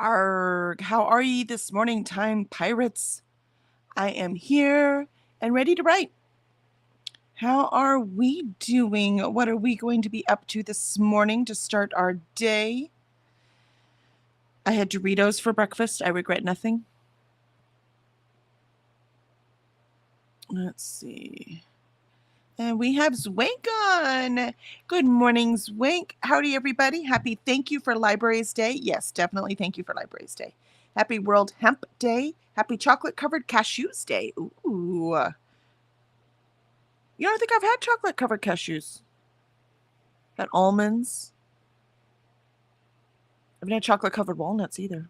Arg, how are ye this morning, time pirates? I am here and ready to write. How are we doing? What are we going to be up to this morning to start our day? I had Doritos for breakfast. I regret nothing. Let's see. And we have Zwank on. Good morning, Zwank. Howdy, everybody. Happy Thank You for Libraries Day. Yes, definitely thank you for Libraries Day. Happy World Hemp Day. Happy Chocolate Covered Cashews Day. Ooh. You know, I think I've had chocolate covered cashews. Had almonds. I haven't had chocolate covered walnuts either.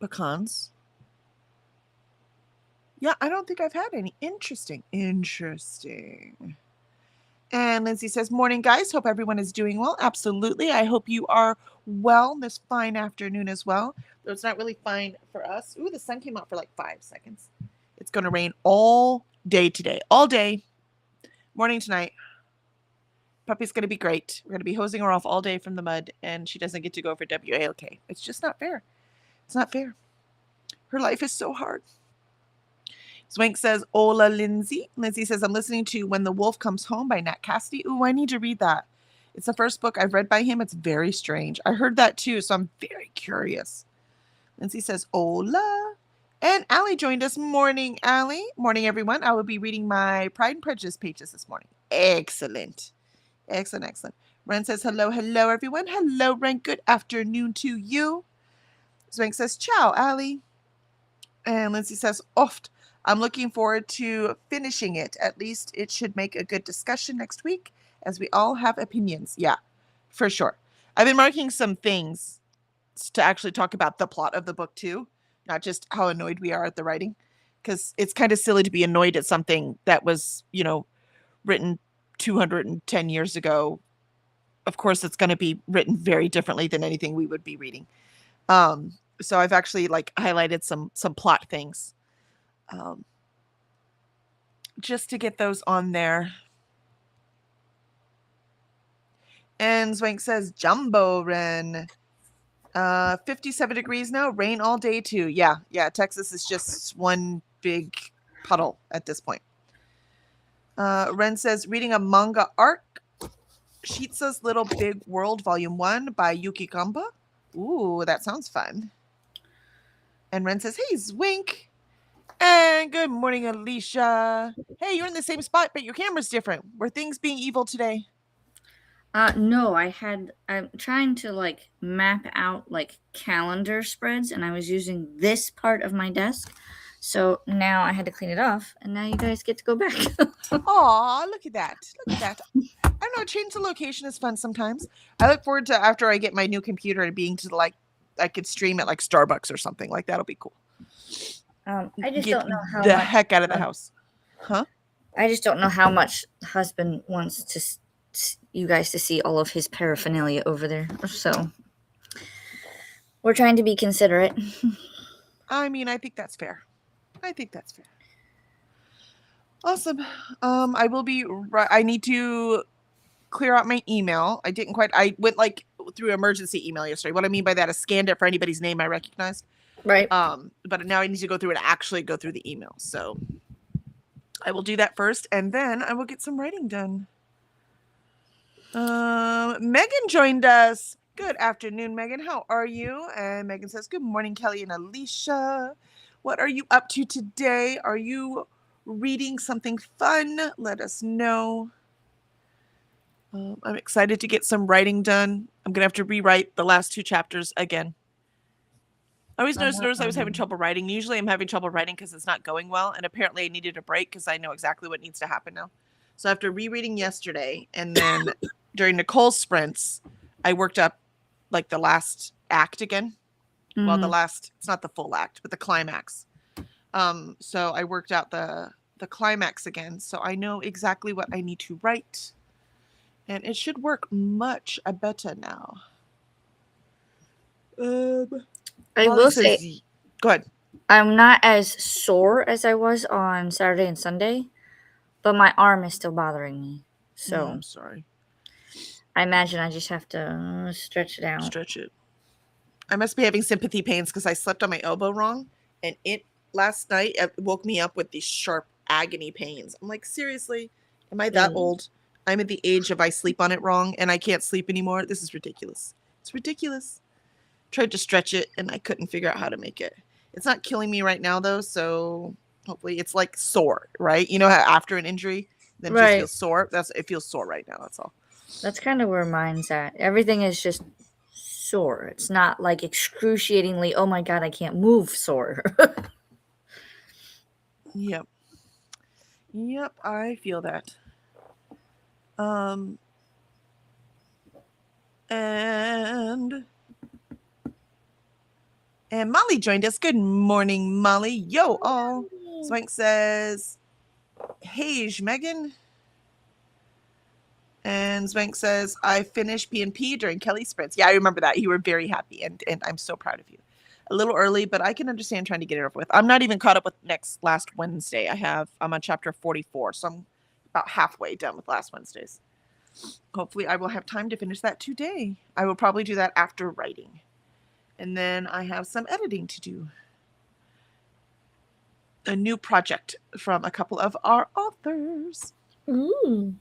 Pecans. Yeah, I don't think I've had any. Interesting. And Lindsay says, morning, guys. Hope everyone is doing well. Absolutely. I hope you are well this fine afternoon as well. Though it's not really fine for us. Ooh, the sun came out for like 5 seconds. It's going to rain all day today. All day. Morning tonight. Puppy's going to be great. We're going to be hosing her off all day from the mud, and she doesn't get to go for WALK. It's just not fair. It's not fair. Her life is so hard. Swank says, hola, Lindsay. Lindsay says, I'm listening to When the Wolf Comes Home by Nat Cassidy. Ooh, I need to read that. It's the first book I've read by him. It's very strange. I heard that too, so I'm very curious. Lindsay says, hola. And Allie joined us. Morning, Allie. Morning, everyone. I will be reading my Pride and Prejudice pages this morning. Excellent. Excellent. Ren says, hello, everyone. Hello, Ren. Good afternoon to you. Swank says, ciao, Allie. And Lindsay says, oft. I'm looking forward to finishing it. At least it should make a good discussion next week, as we all have opinions. Yeah, for sure. I've been marking some things to actually talk about the plot of the book too, not just how annoyed we are at the writing, because it's kind of silly to be annoyed at something that was, written 210 years ago. Of course, it's going to be written very differently than anything we would be reading. So I've actually highlighted some plot things. Just to get those on there. And Swank says, Jumbo Ren. 57 degrees now, rain all day too. Yeah, Texas is just one big puddle at this point. Ren says, reading a manga arc, Shitsa's Little Big World Volume 1 by Yuki Gamba. Ooh, that sounds fun. And Ren says, hey, Zwink. And good morning, Alicia. Hey, you're in the same spot, but your camera's different. Were things being evil today? No, I'm trying to map out calendar spreads, and I was using this part of my desk. So now I had to clean it off, and now you guys get to go back. Aw, look at that. I don't know, change the location is fun sometimes. I look forward to after I get my new computer and being to I could stream at Starbucks or something. That'll be cool. I just Get don't know how the much heck out of the house. Huh? I just don't know how much husband wants you guys to see all of his paraphernalia over there. So we're trying to be considerate. I mean, I think that's fair. Awesome. I will be I need to clear out my email. I went through emergency email yesterday. What I mean by that is scanned it for anybody's name I recognized. Right. But now I need to go through and actually go through the email. So I will do that first, and then I will get some writing done. Megan joined us. Good afternoon, Megan. How are you? And Megan says, good morning, Kelly and Alicia. What are you up to today? Are you reading something fun? Let us know. I'm excited to get some writing done. I'm going to have to rewrite the last 2 chapters again. I always noticed I was having trouble writing. Usually I'm having trouble writing because it's not going well. And apparently I needed a break because I know exactly what needs to happen now. So after rereading yesterday and then during Nicole's sprints, I worked up the last act again. Mm-hmm. Well, it's not the full act, but the climax. So I worked out the climax again. So I know exactly what I need to write. And it should work much better now. I will say, go ahead. I'm not as sore as I was on Saturday and Sunday, but my arm is still bothering me. So I'm sorry. I imagine I just have to stretch it out. Stretch it. I must be having sympathy pains because I slept on my elbow wrong, and it last night it woke me up with these sharp agony pains. I'm like, seriously, am I that Mm. old? I'm at the age of I sleep on it wrong and I can't sleep anymore. This is ridiculous. It's ridiculous. Tried to stretch it and I couldn't figure out how to make it. It's not killing me right now though, so hopefully it's like sore, right? You know how after an injury, then it just Right. feels sore. It feels sore right now. That's all. That's kind of where mine's at. Everything is just sore. It's not like excruciatingly, oh my God, I can't move sore. Yep. Yep, I feel that. Um and Molly joined us. Good morning, Molly. Yo all. Swank says, hey, Megan. And Swank says, I finished PNP during Kelly's sprints. Yeah, I remember that. You were very happy, and I'm so proud of you. A little early, but I can understand trying to get it over with. I'm not even caught up with last Wednesday. I'm on chapter 44, so I'm about halfway done with last Wednesday's. Hopefully I will have time to finish that today. I will probably do that after writing. And then I have some editing to do. A new project from a couple of our authors. Ooh.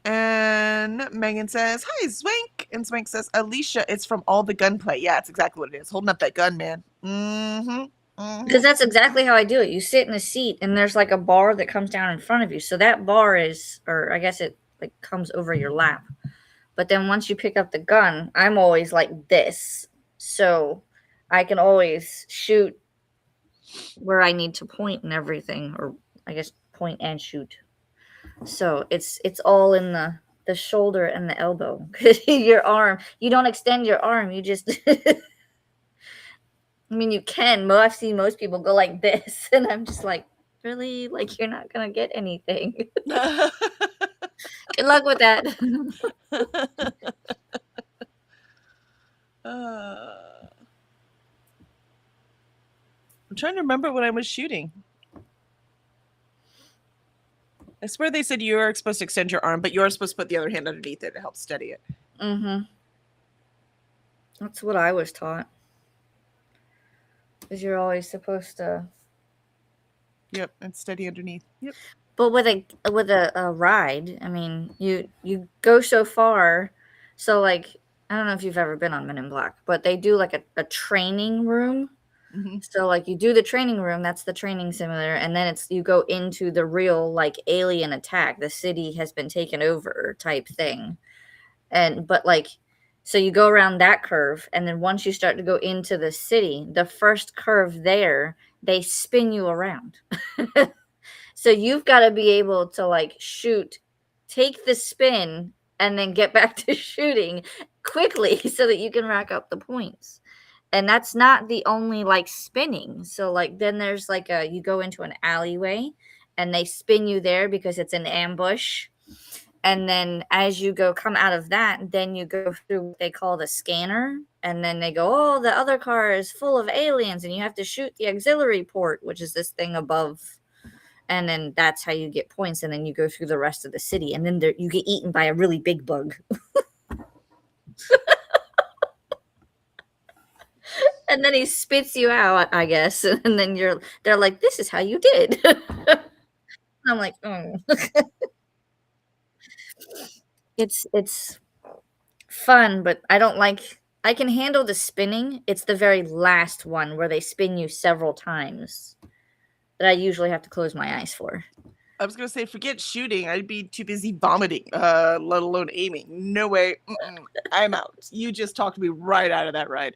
And Megan says, hi, Swank. And Swank says, Alicia, it's from all the gunplay. Yeah, it's exactly what it is. Holding up that gun, man. Because that's exactly how I do it. You sit in a seat and there's like a bar that comes down in front of you. So that bar is, or I guess it like comes over your lap. But then once you pick up the gun, I'm always like this. So I can always shoot where I need to point and everything, or I guess point and shoot. So it's all in the shoulder and the elbow. Your arm, you don't extend your arm. You just, I mean, you can. I've seen most people go like this, and I'm just like, really? Like you're not gonna get anything. Good luck with that. I'm trying to remember when I was shooting. I swear they said you are supposed to extend your arm, but you're supposed to put the other hand underneath it to help steady it. Mm-hmm. That's what I was taught. Because you're always supposed to. Yep, and steady underneath. Yep. But with a ride, I mean, you go so far. So like, I don't know if you've ever been on Men in Black, but they do like a training room. Mm-hmm. So like you do the training room, that's the training simulator, and then you go into the real like alien attack. The city has been taken over type thing. But like, so you go around that curve, and then once you start to go into the city, the first curve there, they spin you around. So you've got to be able to like shoot, take the spin, and then get back to shooting quickly so that you can rack up the points. And that's not the only like spinning. So like then there's like you go into an alleyway and they spin you there because it's an ambush. And then as you come out of that, then you go through what they call the scanner. And then they go, oh, the other car is full of aliens and you have to shoot the auxiliary port, which is this thing above. And then that's how you get points. And then you go through the rest of the city. And then you get eaten by a really big bug. And then he spits you out, I guess. And then they're like, this is how you did. I'm like, oh. It's fun, but I don't like, I can handle the spinning. It's the very last one where they spin you several times that I usually have to close my eyes for. I was going to say, forget shooting. I'd be too busy vomiting, let alone aiming. No way. I'm out. You just talked me right out of that ride.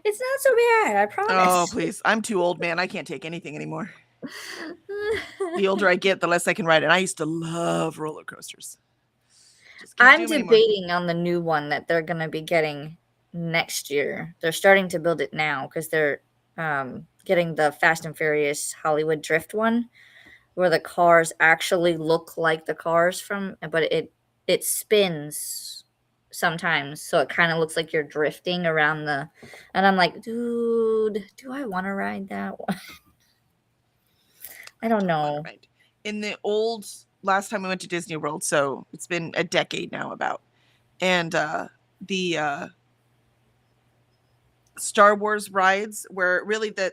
It's not so bad, I promise. Oh, please. I'm too old, man. I can't take anything anymore. The older I get, the less I can ride. And I used to love roller coasters. I'm debating on the new one that they're going to be getting next year. They're starting to build it now because they're getting the Fast and Furious Hollywood Drift one, where the cars actually look like the cars but it spins sometimes, so it kind of looks like you're drifting around and I'm like, dude, do I want to ride that one? I don't know. In the old last time we went to Disney World, so it's been a decade now about. And the Star Wars rides where really the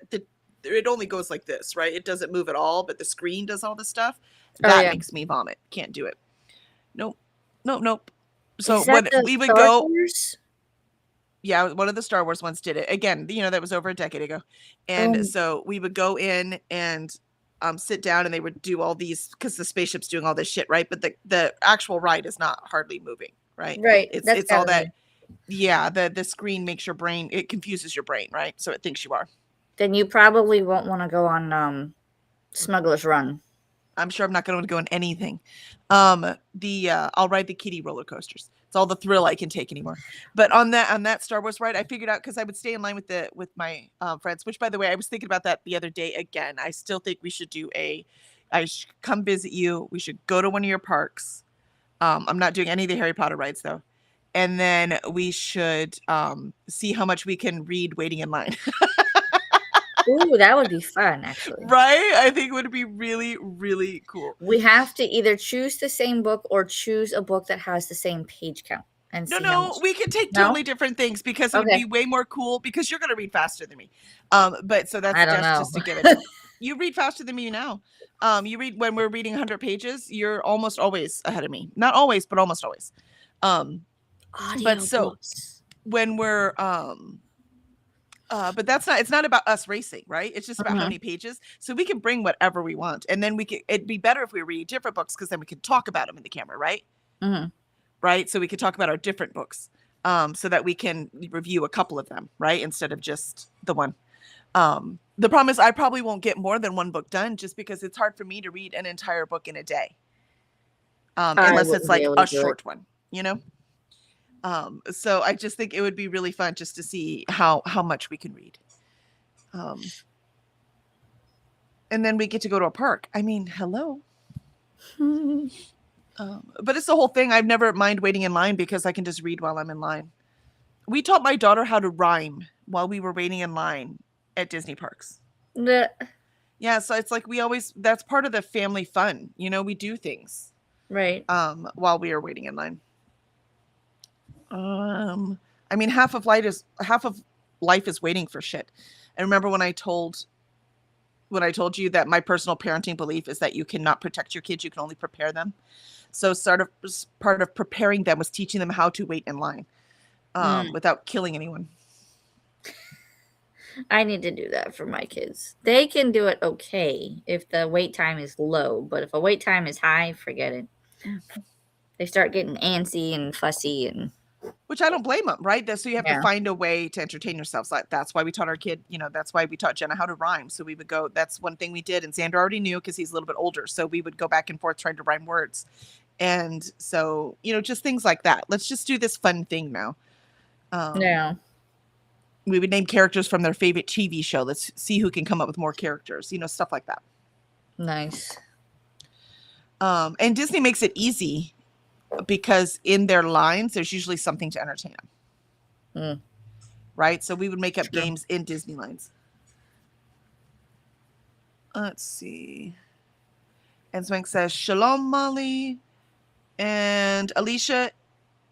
it only goes like this, right? It doesn't move at all, but the screen does all the stuff. Oh That yeah. makes me vomit. Can't do it. Nope. Nope, nope. So Is that when the we would Star go, Wars? yeah, one of the Star Wars ones did it. Again, that was over a decade ago. And Um, so we would go in and sit down and they would do all these because the spaceship's doing all this shit, right? But the actual ride is not hardly moving, right? right. It's That's it's all gotta that, be. yeah, the screen makes your brain, it confuses your brain, right? So it thinks you are. Then you probably won't want to go on Smuggler's Run. I'm sure I'm not going to go in anything. I'll ride the kiddie roller coasters. It's all the thrill I can take anymore. But on that Star Wars ride, I figured out because I would stay in line with my friends. Which, by the way, I was thinking about that the other day again. I still think we should do I should come visit you. We should go to one of your parks. I'm not doing any of the Harry Potter rides though. And then we should see how much we can read waiting in line. Ooh, that would be fun, actually. Right? I think it would be really, really cool. We have to either choose the same book or choose a book that has the same page count and No, see how much. no, we can take No? totally different things because it would Okay. be way more cool because you're gonna read faster than me. But so that's I don't just know. a given. You read faster than me now. You read when we're reading 100 pages, you're almost always ahead of me. Not always, but almost always. But so Audiobooks. when we're but it's not about us racing, right? It's just about how Mhm. many pages. So we can bring whatever we want. And then it'd be better if we read different books because then we can talk about them in the camera, right? Mhm. Right? So we could talk about our different books, so that we can review a couple of them, right? Instead of just the one. The problem is I probably won't get more than one book done just because it's hard for me to read an entire book in a day. I Unless it's wouldn't be like able a to do it. short one, you know? So I just think it would be really fun just to see how much we can read. And then we get to go to a park. I mean, hello. But it's the whole thing. I've never mind waiting in line because I can just read while I'm in line. We taught my daughter how to rhyme while we were waiting in line at Disney parks. The- Yeah, so it's like that's part of the family fun. We do things right. while we are waiting in line. I mean, half of life is waiting for shit. And remember when I told you that my personal parenting belief is that you cannot protect your kids, you can only prepare them. So part of preparing them was teaching them how to wait in line without killing anyone. I need to do that for my kids. They can do it okay if the wait time is low, but if a wait time is high, forget it. They start getting antsy and fussy and Which I don't blame them, right? So you have Yeah. to find a way to entertain yourselves. That's why we taught our kid, that's why we taught Jenna how to rhyme. So we would go, that's one thing we did. And Xander already knew because he's a little bit older. So we would go back and forth trying to rhyme words. And so, just things like that. Let's just do this fun thing now. yeah. We would name characters from their favorite TV show. Let's see who can come up with more characters, stuff like that. Nice. And Disney makes it easy because in their lines, there's usually something to entertain them. Right? So we would make up games in Disney lines. Let's see. And Swank says, Shalom, Molly. And Alicia,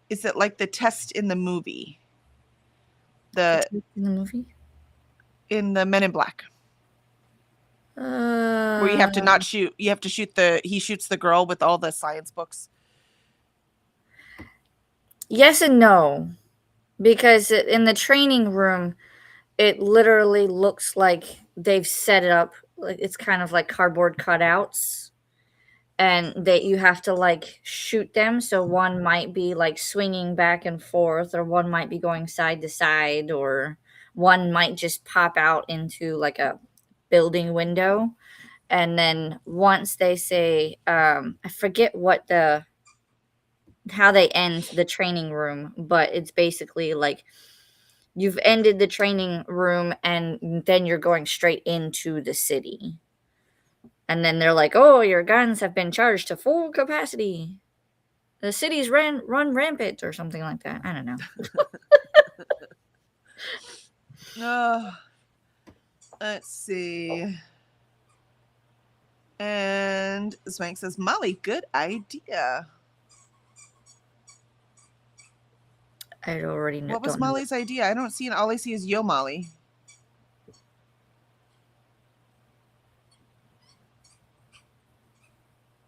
is it like the test in the movie? In the movie? In the Men in Black. Where you have to not shoot. You have to shoot he shoots the girl with all the science books. Yes and no. Because in the training room, it literally looks like they've set it up. Like it's kind of like cardboard cutouts. And that you have to shoot them. So one might be swinging back and forth, or one might be going side to side, or one might just pop out into a building window. And then once they say, I forget how they end the training room, but it's basically you've ended the training room and then you're going straight into the city. And then they're like, oh, your guns have been charged to full capacity. The city's run rampant or something like that. I don't know. Let's see. And Swank says, Molly, good idea. I already know. What was Molly's idea? I don't see it. All I see is Yo Molly.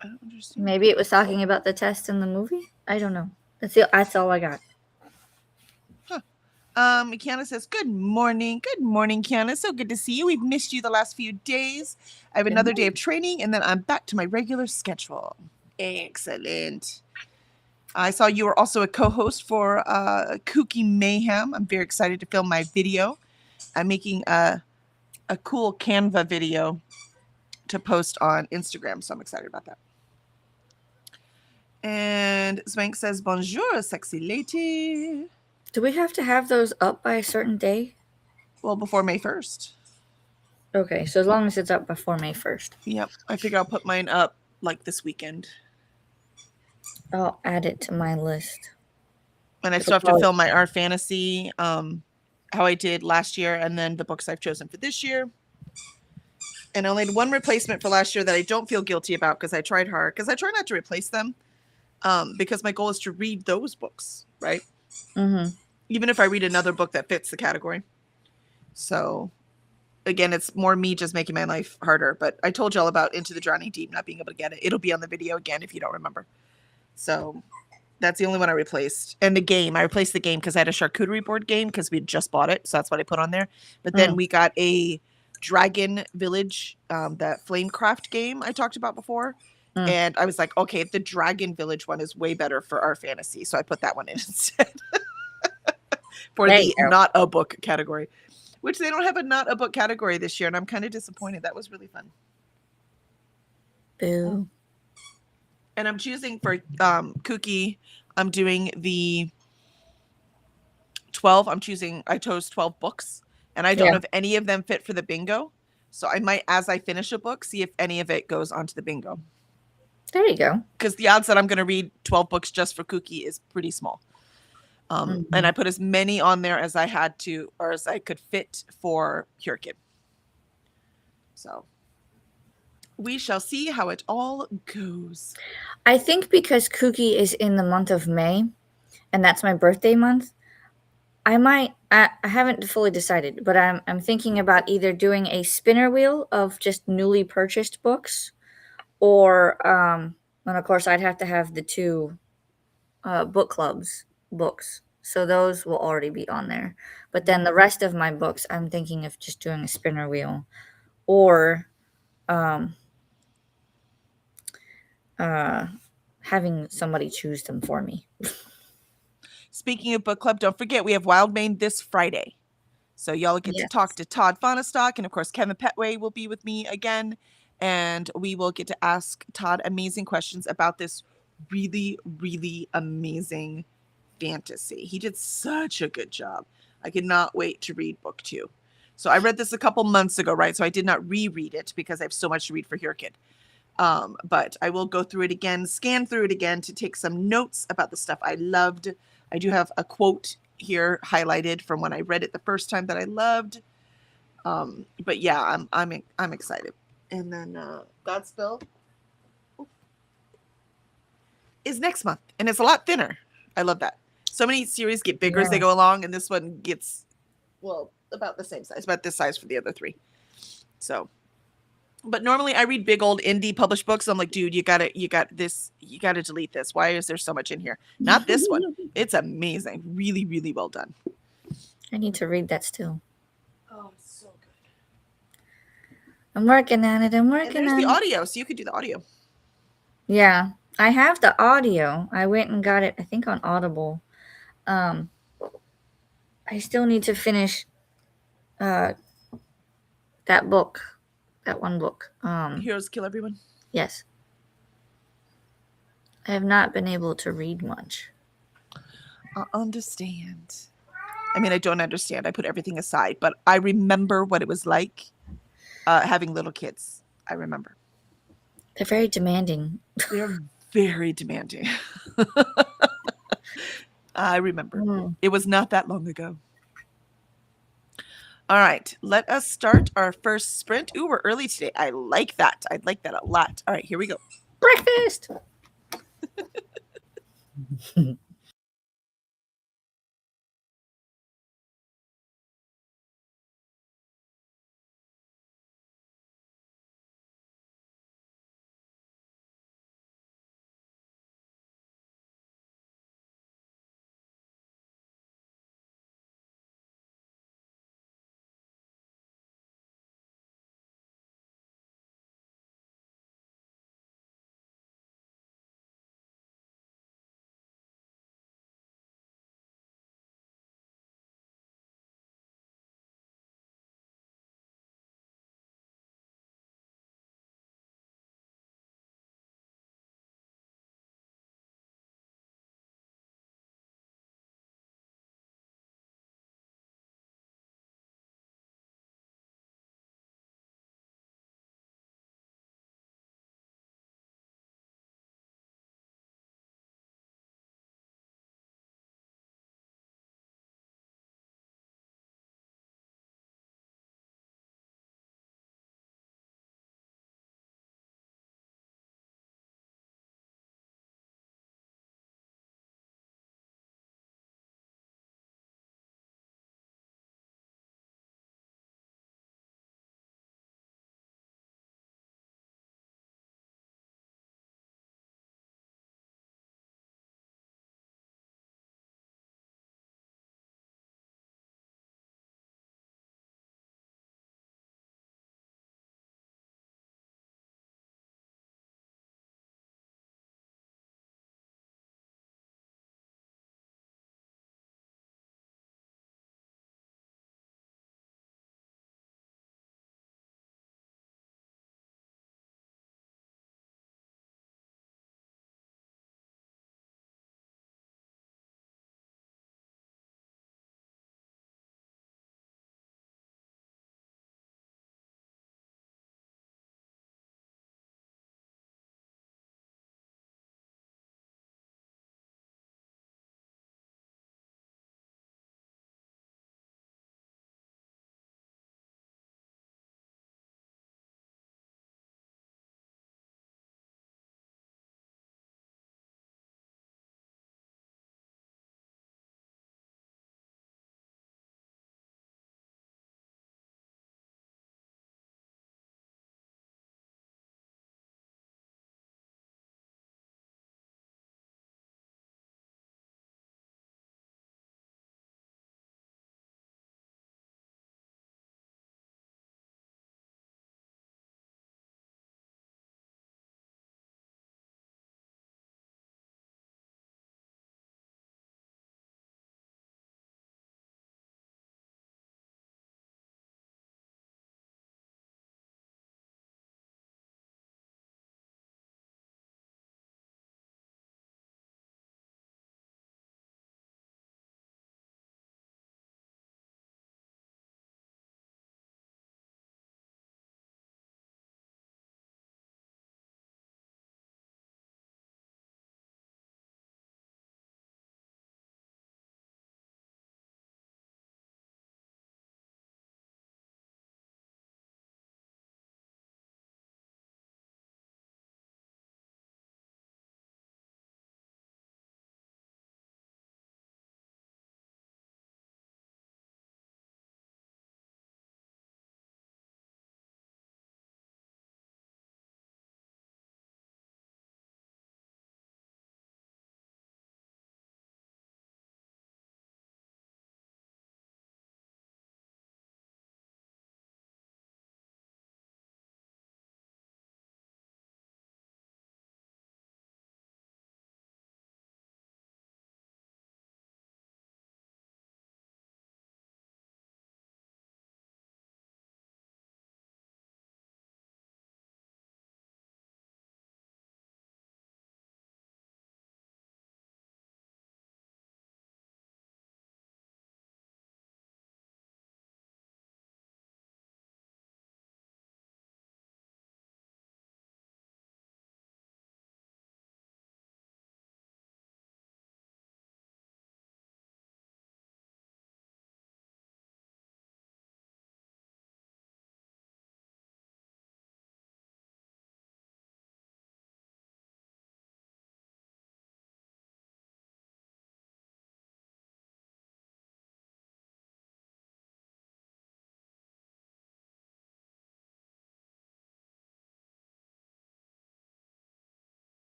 I don't understand. Maybe it was talking about the test in the movie. I don't know. That's all I got. Kiana says, good morning. Good morning, Kiana. So good to see you. We've missed you the last few days. I have another day of training, and then I'm back to my regular schedule. Excellent. I saw you were also a co-host for Kooky Mayhem. I'm very excited to film my video. I'm making a cool Canva video to post on Instagram, so I'm excited about that. And Swank says, bonjour, sexy lady. Do we have to have those up by a certain day? Well, before May 1st. Okay, so as long as it's up before May 1st. Yep, I figure I'll put mine up like this weekend. I'll add it to my list. And I still have to film my Our Fantasy, how I did last year, and then the books I've chosen for this year. And I only had one replacement for last year that I don't feel guilty about because I tried hard. Because I try not to replace them because my goal is to read those books, right? Mm-hmm. Even if I read another book that fits the category. So, again, it's more me just making my life harder. But I told y'all about Into the Drowning Deep not being able to get it. It'll be on the video again if you don't remember. So that's the only one I replaced. And the game, I replaced the game because I had a charcuterie board game because we just bought it. So that's what I put on there. But then we got a Dragon Village, that Flamecraft game I talked about before. And I was like, okay, the Dragon Village one is way better for Our Fantasy. So I put that one in instead for the not a book category, which they don't have a not a book category this year. And I'm kind of disappointed. That was really fun. Boo. And I'm choosing for Kooky. I'm doing the 12. I chose 12 books. And I don't know if any of them fit for the bingo. So I might, as I finish a book, see if any of it goes onto the bingo. There you go. Because the odds that I'm going to read 12 books just for Kooky is pretty small. And I put as many on there as I had to, or as I could fit for Hurricane. So we shall see how it all goes. I think because Kooky is in the month of May, and that's my birthday month, I haven't fully decided, but I'm thinking about either doing a spinner wheel of just newly purchased books, or and of course I'd have to have the 2 book clubs books, so those will already be on there. But then the rest of my books, I'm thinking of just doing a spinner wheel, or having somebody choose them for me. Speaking of book club, don't forget we have Wildmane this Friday. So y'all get to talk to Todd Fonestock, and of course Kevin Petway will be with me again, and we will get to ask Todd amazing questions about this really, really amazing fantasy. He did such a good job. I cannot wait to read book 2. So I read this a couple months ago, right? So I did not reread it because I have so much to read for Hurricane. But I will go through it again, scan through it again to take some notes about the stuff I loved. I do have a quote here highlighted from when I read it the first time that I loved. But yeah, I'm excited. And then Godspell is next month, and it's a lot thinner. I love that. So many series get bigger as they go along, and this one gets, well, about the same size, about this size for the other 3. So, but normally I read big old indie published books. I'm like, dude, you gotta delete this. Why is there so much in here? Not this one. It's amazing. Really, really well done. I need to read that still. Oh, it's so good. I'm working on it. And there's the audio, so you could do the audio. Yeah, I have the audio. I went and got it, I think, on Audible. I still need to finish that book. That one book. Heroes Kill Everyone? Yes. I have not been able to read much. I understand. I mean, I don't understand. I put everything aside, but I remember what it was like having little kids. I remember. They're very demanding. They're very demanding. I remember. It was not that long ago. All right, let us start our first sprint. Ooh, we're early today. I like that. I like that a lot. All right, here we go. Breakfast.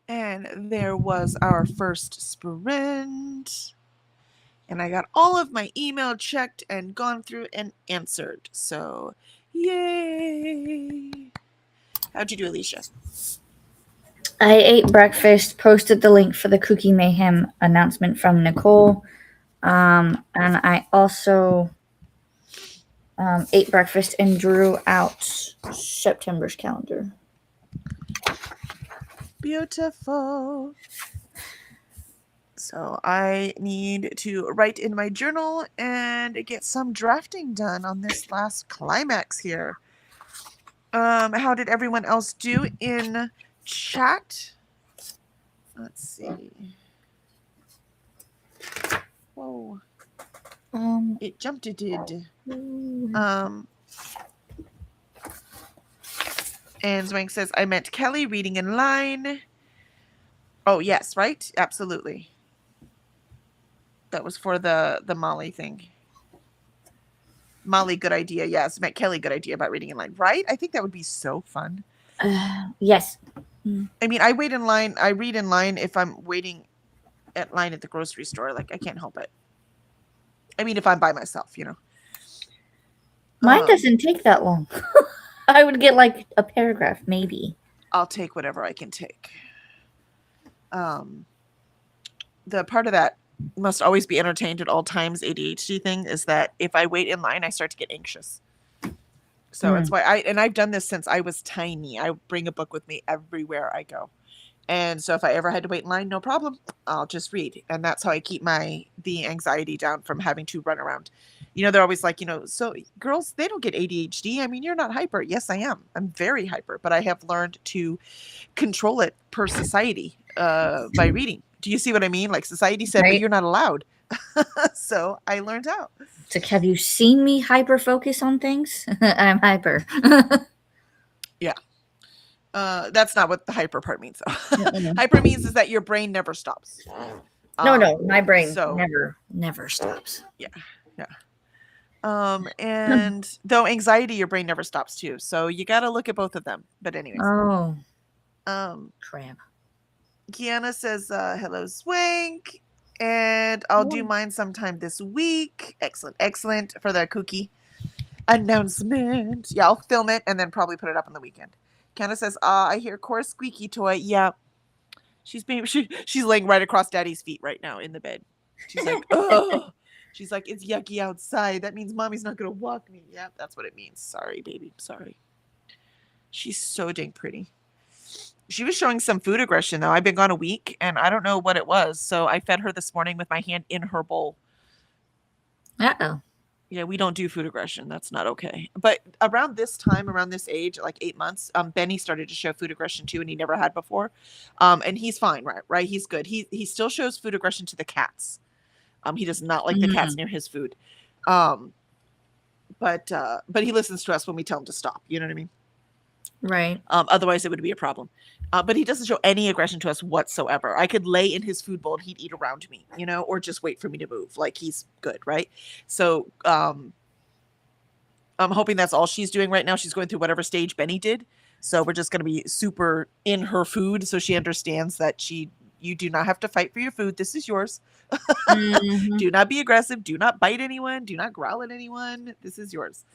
And there was our first sprint. And I got all of my email checked and gone through and answered. So, yay. How'd you do, Alicia? I ate breakfast, posted the link for the Cookie Mayhem announcement from Nicole. And I also ate breakfast and drew out September's calendar. Beautiful. So I need to write in my journal and get some drafting done on this last climax here. How did everyone else do in chat? Let's see. Whoa. It jumped, it did. And Zwank says, I meant Kelly reading in line. Oh, yes, right? Absolutely. That was for the Molly thing. Molly, good idea. Yes, meant Kelly, good idea about reading in line. Right? I think that would be so fun. Yes. I mean, I read in line if I'm waiting at line at the grocery store. Like, I can't help it. I mean, if I'm by myself, you know. Mine doesn't take that long. I would get like a paragraph, maybe. I'll take whatever I can take. The part of that must always be entertained at all times ADHD thing is that if I wait in line, I start to get anxious. So it's why I've done this since I was tiny. I bring a book with me everywhere I go. And so if I ever had to wait in line, no problem. I'll just read. And that's how I keep the anxiety down from having to run around. You know, they're always like, so girls, they don't get ADHD. I mean, you're not hyper. Yes, I am. I'm very hyper, but I have learned to control it per society by reading. Do you see what I mean? Like society said, but you're not allowed. So I learned how. It's like, have you seen me hyper focus on things? I'm hyper. Yeah. That's not what the hyper part means, though. Hyper means is that your brain never stops. No, my brain never stops. Yeah. And though anxiety, your brain never stops too. So you got to look at both of them. But anyways. Oh. Crap. Kiana says, hello, Swank. And I'll do mine sometime this week. Excellent for the cookie announcement. Yeah, I'll film it and then probably put it up on the weekend. Kiana says, I hear Cora's squeaky toy. Yeah. She's laying right across Daddy's feet right now in the bed. She's like, oh. She's like, it's yucky outside. That means Mommy's not going to walk me. Yeah, that's what it means. Sorry, baby. Sorry. She's so dang pretty. She was showing some food aggression, though. I've been gone a week, and I don't know what it was. So I fed her this morning with my hand in her bowl. Uh-oh. Yeah, we don't do food aggression. That's not okay. But around this time, around this age, like 8 months, Benny started to show food aggression, too, and he never had before. And he's fine, right? He's good. He still shows food aggression to the cats. He does not like the cats near his food. But he listens to us when we tell him to stop. You know what I mean? Right. Otherwise, it would be a problem. But he doesn't show any aggression to us whatsoever. I could lay in his food bowl and he'd eat around me, or just wait for me to move. Like, he's good, right? So I'm hoping that's all she's doing right now. She's going through whatever stage Benny did. So we're just going to be super in her food so she understands that you do not have to fight for your food. This is yours. Do not be aggressive. Do not bite anyone. Do not growl at anyone. This is yours.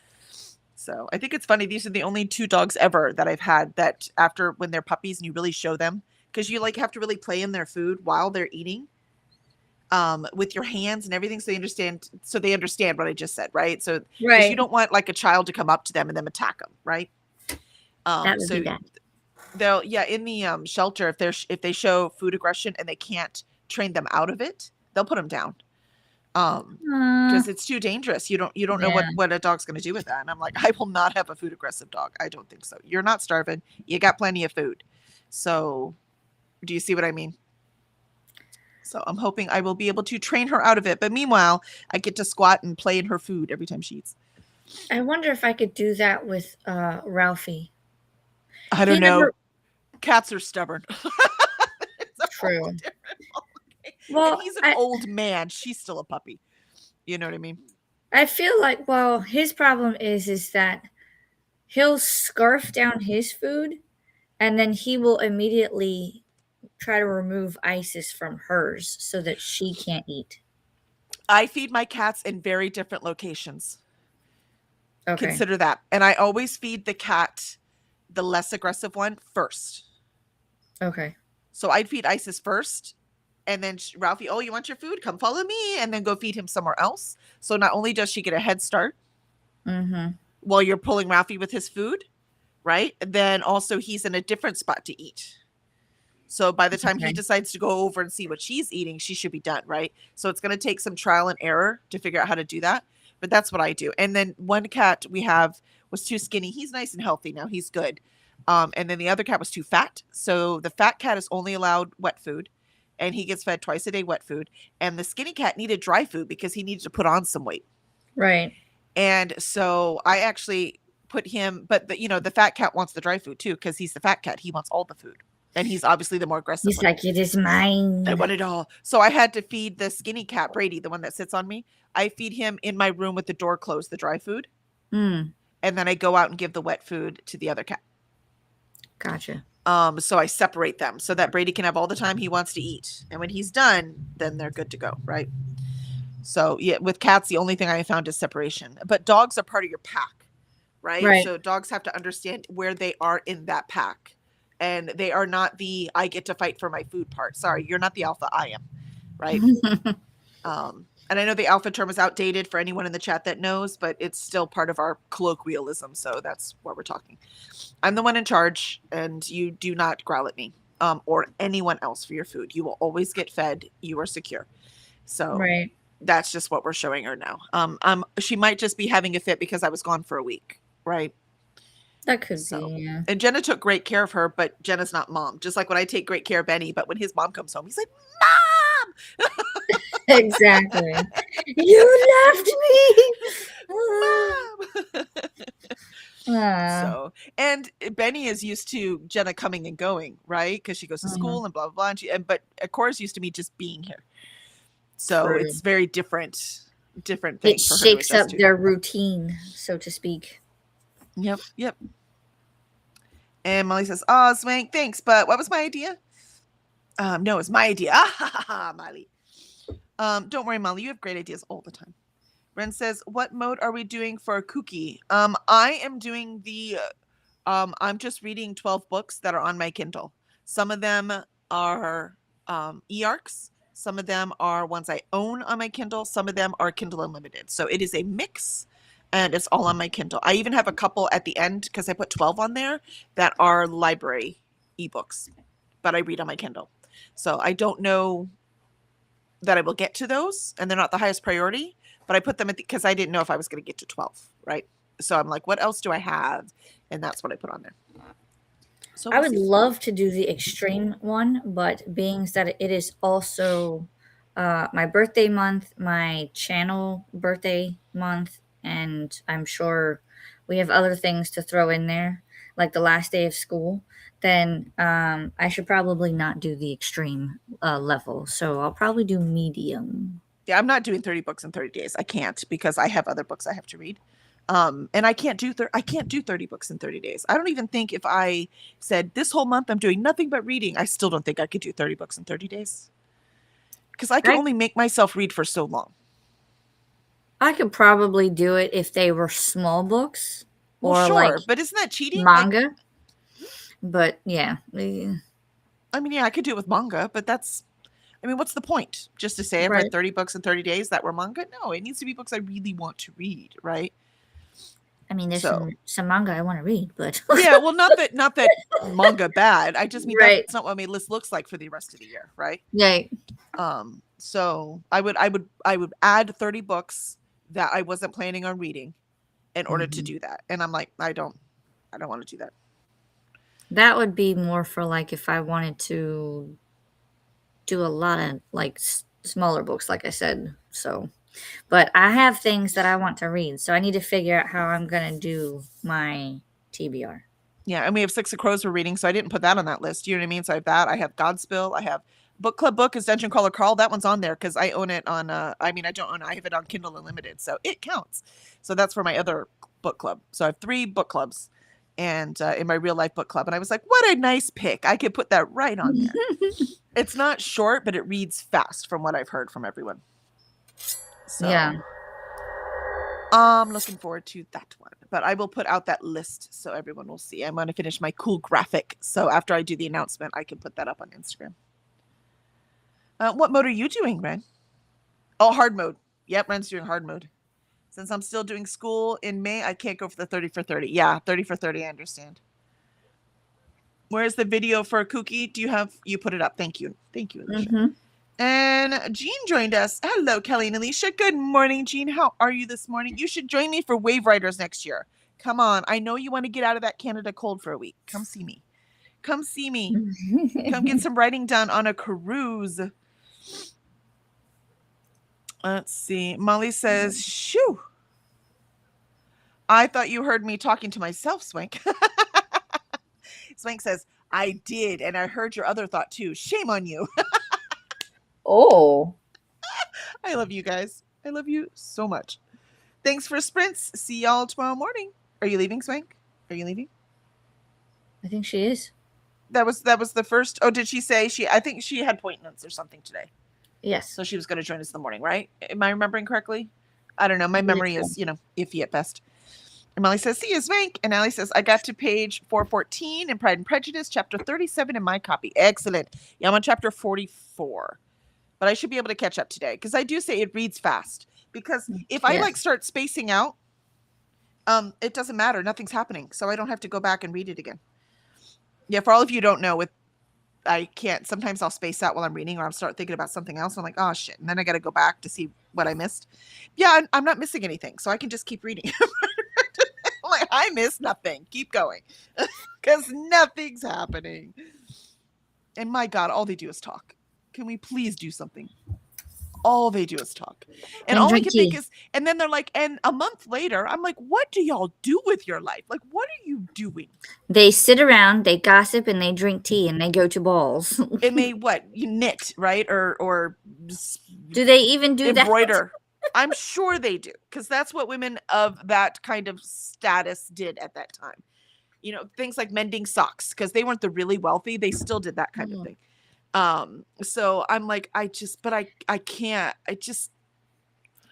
So I think it's funny. These are the only 2 dogs ever that I've had that after when they're puppies and you really show them, because you have to really play in their food while they're eating with your hands and everything. So they understand what I just said. Right. So you don't want like a child to come up to them and then attack them. Right. That would be bad. They'll in the shelter, if they show food aggression and they can't train them out of it, they'll put them down. Because it's too dangerous. You don't know what a dog's going to do with that. And I'm like, I will not have a food aggressive dog. I don't think so. You're not starving. You got plenty of food. So do you see what I mean? So I'm hoping I will be able to train her out of it. But meanwhile, I get to squat and play in her food every time she eats. I wonder if I could do that with Ralphie. I don't know. Cats are stubborn. True. Well, and he's an old man. She's still a puppy. You know what I mean? I feel like, well, his problem is that he'll scarf down his food and then he will immediately try to remove Isis from hers so that she can't eat. I feed my cats in very different locations. Okay. Consider that. And I always feed the cat, the less aggressive one, first. Okay. So I'd feed Isis first. And then Ralphie, oh, you want your food? Come follow me. And then go feed him somewhere else. So not only does she get a head start Mm-hmm. while you're pulling Ralphie with his food, right? Then also he's in a different spot to eat. So by the time he Okay. decides to go over and see what she's eating, she should be done, right? So it's going to take some trial and error to figure out how to do that. But that's what I do. And then one cat we have was too skinny. He's nice and healthy now. He's good. And then the other cat was too fat. So the fat cat is only allowed wet food, and he gets fed twice a day wet food. And the skinny cat needed dry food because he needed to put on some weight. Right. And so I actually put him, but the fat cat wants the dry food too because he's the fat cat. He wants all the food. And he's obviously the more aggressive He's one. like, it is mine. I want it all. So I had to feed the skinny cat, Brady, the one that sits on me. I feed him in my room with the door closed, the dry food. Mm, And then I go out and give the wet food to the other cat. gotcha. So I separate them so that Brady can have all the time he wants to eat. And when he's done, then they're good to go, right? So yeah, with cats, the only thing I found is separation. But dogs are part of your pack, right? Right. So dogs have to understand where they are in that pack. And they are not the I get to fight for my food part. Sorry, you're not the alpha, I am, right? And I know the alpha term is outdated for anyone in the chat that knows, but it's still part of our colloquialism. So that's what we're talking. I'm the one in charge, and you do not growl at me or anyone else for your food. You will always get fed. You are secure. So Right. that's just what we're showing her now. She might just be having a fit because I was gone for a week, right? That could So, be, yeah. and Jenna took great care of her, but Jenna's not mom. Just like when I take great care of Benny, but when his mom comes home, he's like, "Mom, Exactly. You left me. mom." Ah. So, and Benny is used to Jenna coming and going, right? Because she goes to Mhm. school and blah blah blah. But Cora's used to me just being here. So True. it's very different thing It for her to shakes up adjust to. their routine, so to speak. Yep. And Molly says, "Oh, Swank, thanks, but what was my idea?" No, it's my idea. Molly. Don't worry, Molly. You have great ideas all the time. Ren says, "What mode are we doing for Kooky?" I am doing the. I'm just reading 12 books that are on my Kindle. Some of them are e-arcs. Some of them are ones I own on my Kindle. Some of them are Kindle Unlimited. So it is a mix, and it's all on my Kindle. I even have a couple at the end because I put 12 on there that are library ebooks, but I read on my Kindle. So I don't know that I will get to those, and they're not the highest priority, but I put them at because I didn't know if I was going to get to 12, right? So I'm like, what else do I have? And that's what I put on there. So I we'll would see. love to do the extreme one, but being that it is also my birthday month, my channel birthday month, and I'm sure we have other things to throw in there, like the last day of school, then I should probably not do the extreme level. So I'll probably do medium. Yeah, I'm not doing 30 books in 30 days. I can't because I have other books I have to read. And I can't do 30 books in 30 days. I don't even think if I said this whole month I'm doing nothing but reading, I still don't think I could do 30 books in 30 days. Because I can only make myself read for so long. I could probably do it if they were small books Well, or sure, like but isn't that cheating? manga. But yeah. I mean, yeah, I could do it with manga, but what's the point? Just to say I've Right. read 30 books in 30 days that were manga? No, it needs to be books I really want to read, right? I mean, there's So some manga I want to read, but yeah, well, not that manga bad. I just mean Right. that's not what my list looks like for the rest of the year, right? yeah, So I would add 30 books that I wasn't planning on reading in order to do that. And I'm like, I don't want to do that. that would be more for like if I wanted to do a lot of like smaller books, like I said. So, but I have things that I want to read, so I need to figure out how I'm gonna do my TBR. Yeah, and we have Six of Crows we're reading, so I didn't put that on that list. You know what I mean? So I have that. I have Godspill. I have Book Club book is Dungeon Crawler Carl. That one's on there because I own it on. I mean, I don't own it. I have it on Kindle Unlimited, so it counts. So that's for my other book club. So I have 3 book clubs, and in my real life book club. And I was like, what a nice pick! I could put that right on there. It's not short, but it reads fast, from what I've heard from everyone. So, Yeah. I'm looking forward to that one. But I will put out that list so everyone will see. I'm going to finish my cool graphic. So after I do the announcement, I can put that up on Instagram. What mode are you doing, Ren? Oh, hard mode. Yep, Ren's doing hard mode. Since I'm still doing school in May, I can't go for the 30 for 30. Yeah, 30 for 30, I understand. Where's the video for Kooky? You put it up. Thank you. Thank you, Alicia. Mm-hmm. And Jean joined us. Hello, Kelly and Alicia. Good morning, Jean. How are you this morning? You should join me for Wave Riders next year. Come on. I know you want to get out of that Canada cold for a week. Come see me. Come see me. Come get some writing done on a cruise. Let's see. Molly says, shoo. I thought you heard me talking to myself, Swank. Swank says, I did, and I heard your other thought too. Shame on you. Oh. I love you guys. I love you so much. Thanks for sprints. See y'all tomorrow morning. Are you leaving, Swank? Are you leaving? I think she is. That was the first. Oh, did she say I think she had appointments or something today. Yes. So she was going to join us in the morning, right? Am I remembering correctly? I don't know. My memory is, iffy at best. And Molly says, see you, Swank. And Allie says, I got to page 414 in Pride and Prejudice, chapter 37 in my copy. Excellent. Yeah, I'm on chapter 44. But I should be able to catch up today because I do say it reads fast. Because if I start spacing out, it doesn't matter. Nothing's happening. So I don't have to go back and read it again. Yeah, for all of you who don't know, I can't. Sometimes I'll space out while I'm reading or I'll start thinking about something else. I'm like, oh, shit. And then I got to go back to see what I missed. Yeah, I'm not missing anything. So I can just keep reading. Like, I missed nothing. Keep going. Because nothing's happening. And my God, all they do is talk. Can we please do something? All they do is talk. And all I can think is, and then they're like, and a month later, I'm like, what do y'all do with your life? Like, what are you doing? They sit around, they gossip, and they drink tea, and they go to balls. And they, you knit, right? Or do they even do embroider? I'm sure they do. Because that's what women of that kind of status did at that time. Things like mending socks. Because they weren't the really wealthy. They still did that kind of thing. So I'm like, I can't,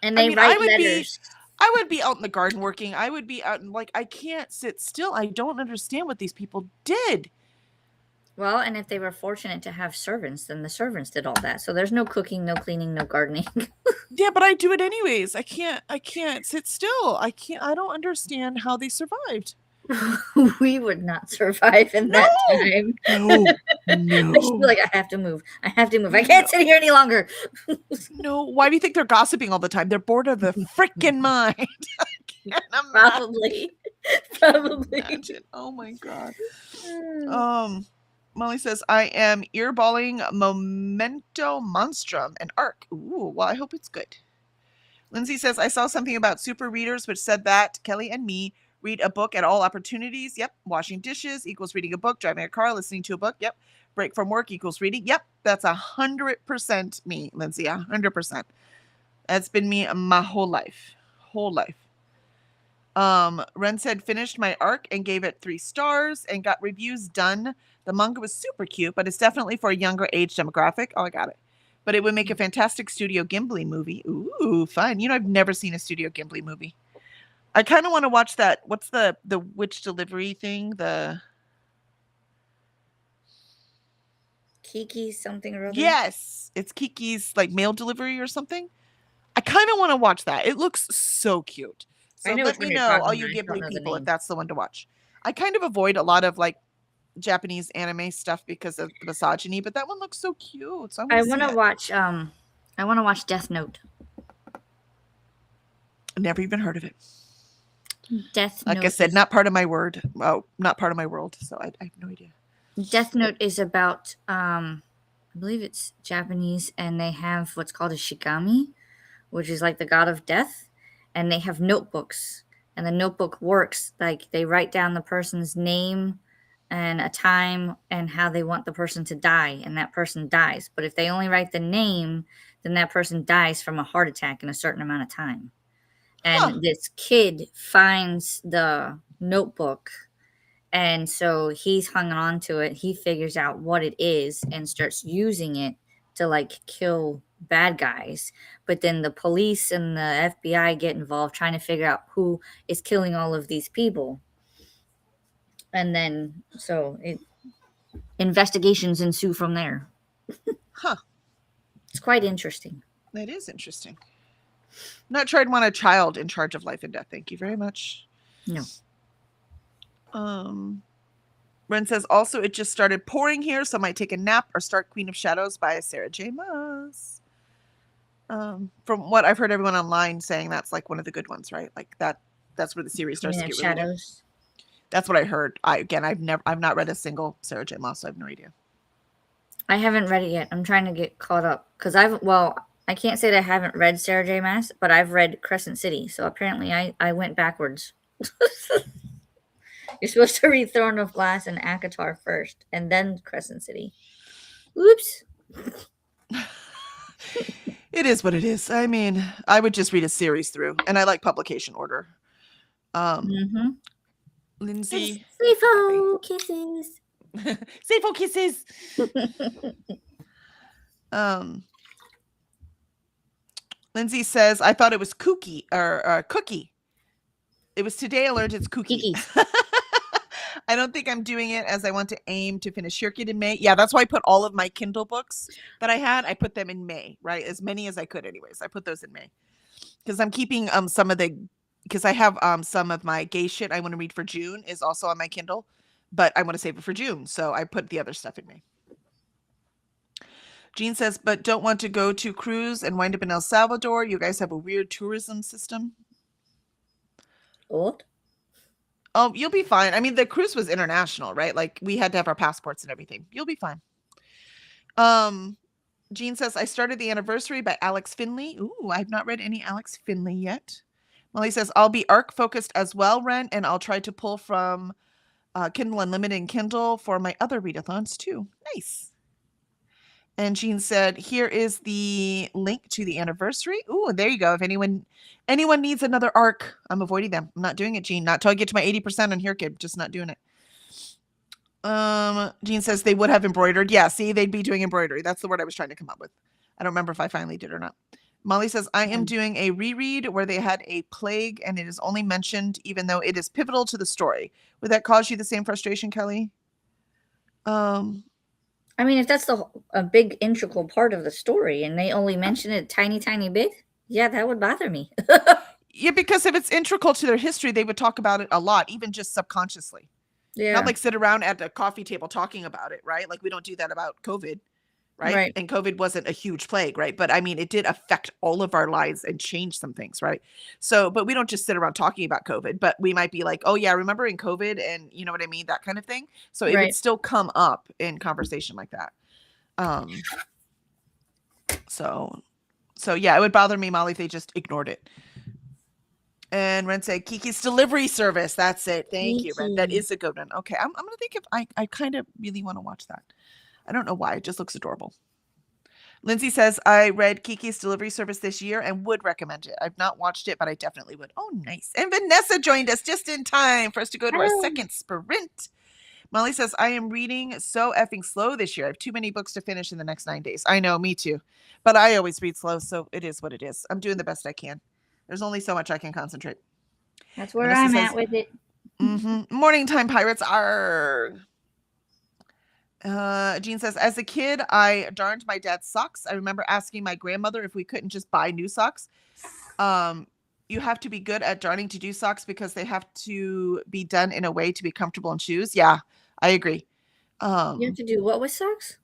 and they write letters. I would be out in the garden working. I would be out and I can't sit still. I don't understand what these people did. Well, and if they were fortunate to have servants, then the servants did all that. So there's no cooking, no cleaning, no gardening. Yeah, but I do it anyways. I can't sit still. I don't understand how they survived. We would not survive in that time. No. I feel like I have to move. I can't sit here any longer. No. Why do you think they're gossiping all the time? They're bored of the freaking mind. I can't Probably. Imagine. Oh my God. Molly says, I am earballing Memento Monstrum and Arc. Ooh, well, I hope it's good. Lindsay says, I saw something about super readers, which said that Kelly and me read a book at all opportunities. Yep. Washing dishes equals reading a book. Driving a car, listening to a book. Yep. Break from work equals reading. Yep. That's 100% me, Lindsay. 100%. That's been me my whole life. Ren said, finished my arc and gave it 3 stars and got reviews done. The manga was super cute, but it's definitely for a younger age demographic. Oh, I got it. But it would make a fantastic Studio Ghibli movie. Ooh, fun. I've never seen a Studio Ghibli movie. I kind of want to watch that. What's the witch delivery thing? The Kiki's something or other? Yes. It's Kiki's mail delivery or something. I kind of want to watch that. It looks so cute. So let me know, all you Ghibli people, if that's the one to watch. I kind of avoid a lot of Japanese anime stuff because of the misogyny, but that one looks so cute. So I want to watch Death Note. Never even heard of it. Death Note. Like I said, not part of my word. Oh, not part of my world. So I have no idea. Death Note is about, I believe it's Japanese, and they have what's called a shikami, which is like the god of death, and they have notebooks, and the notebook works they write down the person's name, and a time and how they want the person to die, and that person dies. But if they only write the name, then that person dies from a heart attack in a certain amount of time. Huh. And this kid finds the notebook, and so he's hung on to it. He figures out what it is and starts using it to like kill bad guys. But then the police and the FBI get involved trying to figure out who is killing all of these people. And then investigations ensue from there. Huh. It's quite interesting. That is interesting. Not sure I'd want a child in charge of life and death. Thank you very much. No. Ren says, also, it just started pouring here, so I might take a nap or start Queen of Shadows by Sarah J. Maas. From what I've heard everyone online saying, that's like one of the good ones, right? Like that's where the series starts to get really good. That's what I heard. I've not read a single Sarah J. Maas, so I have no idea. I haven't read it yet. I'm trying to get caught up because I can't say that I haven't read Sarah J. Maas, but I've read Crescent City. So apparently I went backwards. You're supposed to read Throne of Glass and ACOTAR first, and then Crescent City. Oops. It is what it is. I mean, I would just read a series through, and I like publication order. Lindsay. Seifo kisses. Seifo kisses. Lindsay says, I thought it was Cookie or Cookie. It was today I learned it's Cookie. I don't think I'm doing it as I want to aim to finish Shirkit in May. Yeah, that's why I put all of my Kindle books that I had. I put them in May, right? As many as I could anyways. I put those in May. Because I'm keeping some of the, because I have some of my gay shit I want to read for June is also on my Kindle. But I want to save it for June. So I put the other stuff in May. Jean says, but don't want to go to cruise and wind up in El Salvador. You guys have a weird tourism system. What? Oh, you'll be fine. I mean, the cruise was international, right? Like we had to have our passports and everything. You'll be fine. Jean says, I started The Anniversary by Alex Finley. Ooh, I've not read any Alex Finley yet. Molly says, I'll be ARC focused as well, Ren, and I'll try to pull from Kindle Unlimited and Kindle for my other readathons too. Nice. And Jean said, here is the link to The Anniversary. Ooh, there you go. If anyone needs another ARC, I'm avoiding them. I'm not doing it, Jean. Not till I get to my 80% on HereKid. Just not doing it. Jean says they would have embroidered. Yeah, see, they'd be doing embroidery. That's the word I was trying to come up with. I don't remember if I finally did or not. Molly says, I am doing a reread where they had a plague and it is only mentioned even though it is pivotal to the story. Would that cause you the same frustration, Kelly? I mean, if that's a big integral part of the story and they only mention it tiny, tiny bit, yeah, that would bother me. Yeah, because if it's integral to their history, they would talk about it a lot, even just subconsciously. Yeah. Not like sit around at the coffee table talking about it, right? Like we don't do that about COVID, right? And COVID wasn't a huge plague, right? But I mean, it did affect all of our lives and change some things, right? So, but we don't just sit around talking about COVID, but we might be like, oh yeah, remember in COVID and you know what I mean? That kind of thing. So it would still come up in conversation like that. So yeah, it would bother me, Molly, if they just ignored it. And Ren said, Kiki's delivery service. That's it. Thank you, Ren. That is a good one. Okay, I'm going to think if I kind of really want to watch that. I don't know why. It just looks adorable. Lindsay says, I read Kiki's delivery service this year and would recommend it. I've not watched it, but I definitely would. Oh, nice. And Vanessa joined us just in time for us to go to our second sprint. Molly says, I am reading so effing slow this year. I have too many books to finish in the next 9 days. I know, me too. But I always read slow, so it is what it is. I'm doing the best I can. There's only so much I can concentrate. That's where I'm at with it. Morning time pirates are. Jean says, as a kid, I darned my dad's socks. I remember asking my grandmother if we couldn't just buy new socks. You have to be good at darning to do socks because they have to be done in a way to be comfortable in shoes. Yeah, I agree. You have to do what with socks?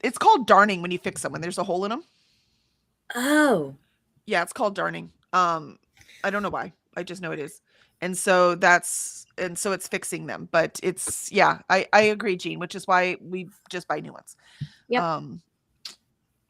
It's called darning when you fix them, when there's a hole in them. Oh. Yeah, it's called darning. I don't know why. I just know it is. And so it's fixing them. But it's, yeah, I agree, Jean, which is why we just buy new ones. Yep.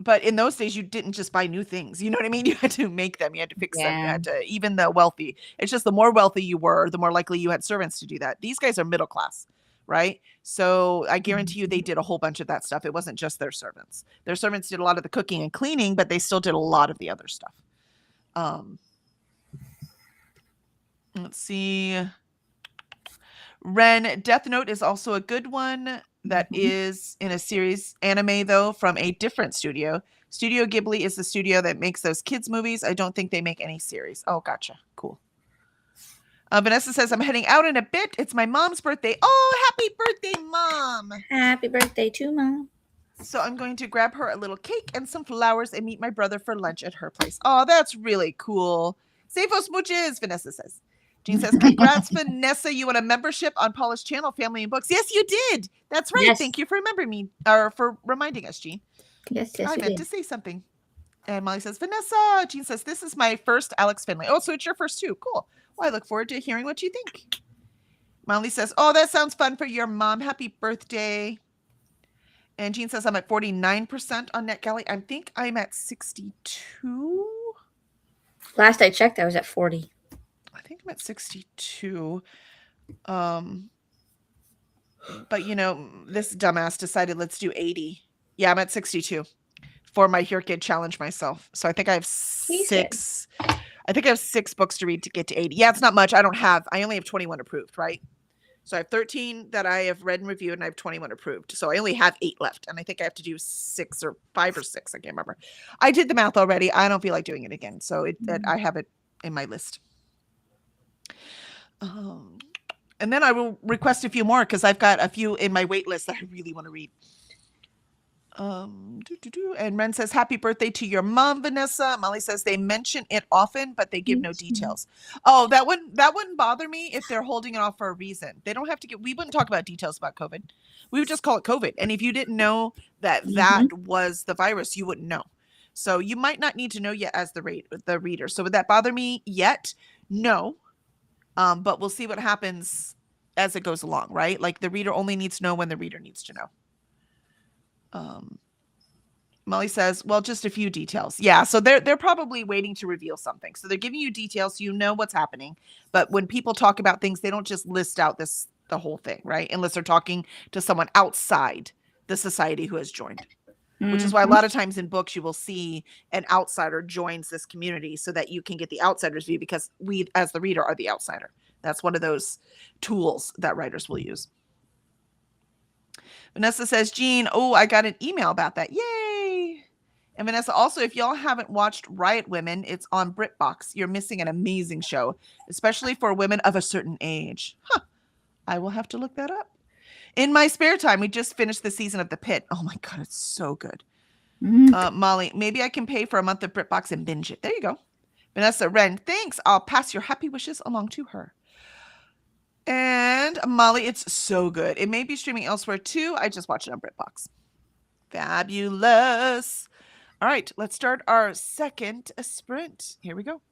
But in those days, you didn't just buy new things. You know what I mean? You had to make them. You had to fix them. You had to, even the wealthy. It's just the more wealthy you were, the more likely you had servants to do that. These guys are middle class, right? So I guarantee you they did a whole bunch of that stuff. It wasn't just their servants. Their servants did a lot of the cooking and cleaning, but they still did a lot of the other stuff. Let's see. Ren, Death Note is also a good one that is in a series anime, though, from a different studio. Studio Ghibli is the studio that makes those kids' movies. I don't think they make any series. Oh, gotcha. Cool. Vanessa says, I'm heading out in a bit. It's my mom's birthday. Oh, happy birthday, Mom. Happy birthday to Mom. So I'm going to grab her a little cake and some flowers and meet my brother for lunch at her place. Oh, that's really cool. Safo smooches, Vanessa says. Jean says, congrats, Vanessa. You won a membership on Paula's channel, Family and Books. Yes, you did. That's right. Yes. Thank you for remembering me, or for reminding us, Jean. Yes, I meant to say something. And Molly says, Vanessa. Jean says, this is my first Alex Finley. Oh, so it's your first too. Cool. Well, I look forward to hearing what you think. Molly says, oh, that sounds fun for your mom. Happy birthday. And Jean says, I'm at 49% on NetGalley. I think I'm at 62. Last I checked, I was at 40. I think I'm at 62. But you know, this dumbass decided let's do 80. Yeah, I'm at 62 for my Here Kid challenge myself. So I think I have six. I think I have 6 books to read to get to 80. Yeah, it's not much. I only have 21 approved, right? So I have 13 that I have read and reviewed, and I have 21 approved. So I only have 8 left, and I think I have to do 6 or 5 or 6. I can't remember. I did the math already. I don't feel like doing it again. So I have it in my list. And then I will request a few more because I've got a few in my wait list that I really want to read. And Ren says, happy birthday to your mom, Vanessa. Molly says they mention it often, but they give no details. Oh, that wouldn't bother me if they're holding it off for a reason. They don't have to we wouldn't talk about details about COVID. We would just call it COVID. And if you didn't know that that was the virus, you wouldn't know. So you might not need to know yet as the reader. So would that bother me yet? No. But we'll see what happens as it goes along, right? Like the reader only needs to know when the reader needs to know. Molly says, well, just a few details. Yeah, so they're probably waiting to reveal something. So they're giving you details so you know what's happening. But when people talk about things, they don't just list out the whole thing, right? Unless they're talking to someone outside the society who has joined. Which is why a lot of times in books you will see an outsider joins this community so that you can get the outsider's view, because we as the reader are the outsider. That's one of those tools that writers will use. Vanessa says, Jean, oh, I got an email about that. Yay! And Vanessa, also, if y'all haven't watched Riot Women, it's on BritBox. You're missing an amazing show, especially for women of a certain age. Huh. I will have to look that up. In my spare time, we just finished the season of The Pit. Oh my God, it's so good. Molly, maybe I can pay for a month of BritBox and binge it. There you go. Vanessa, Ren, thanks. I'll pass your happy wishes along to her. And Molly, it's so good. It may be streaming elsewhere too. I just watched it on BritBox. Fabulous. All right, let's start our second sprint. Here we go.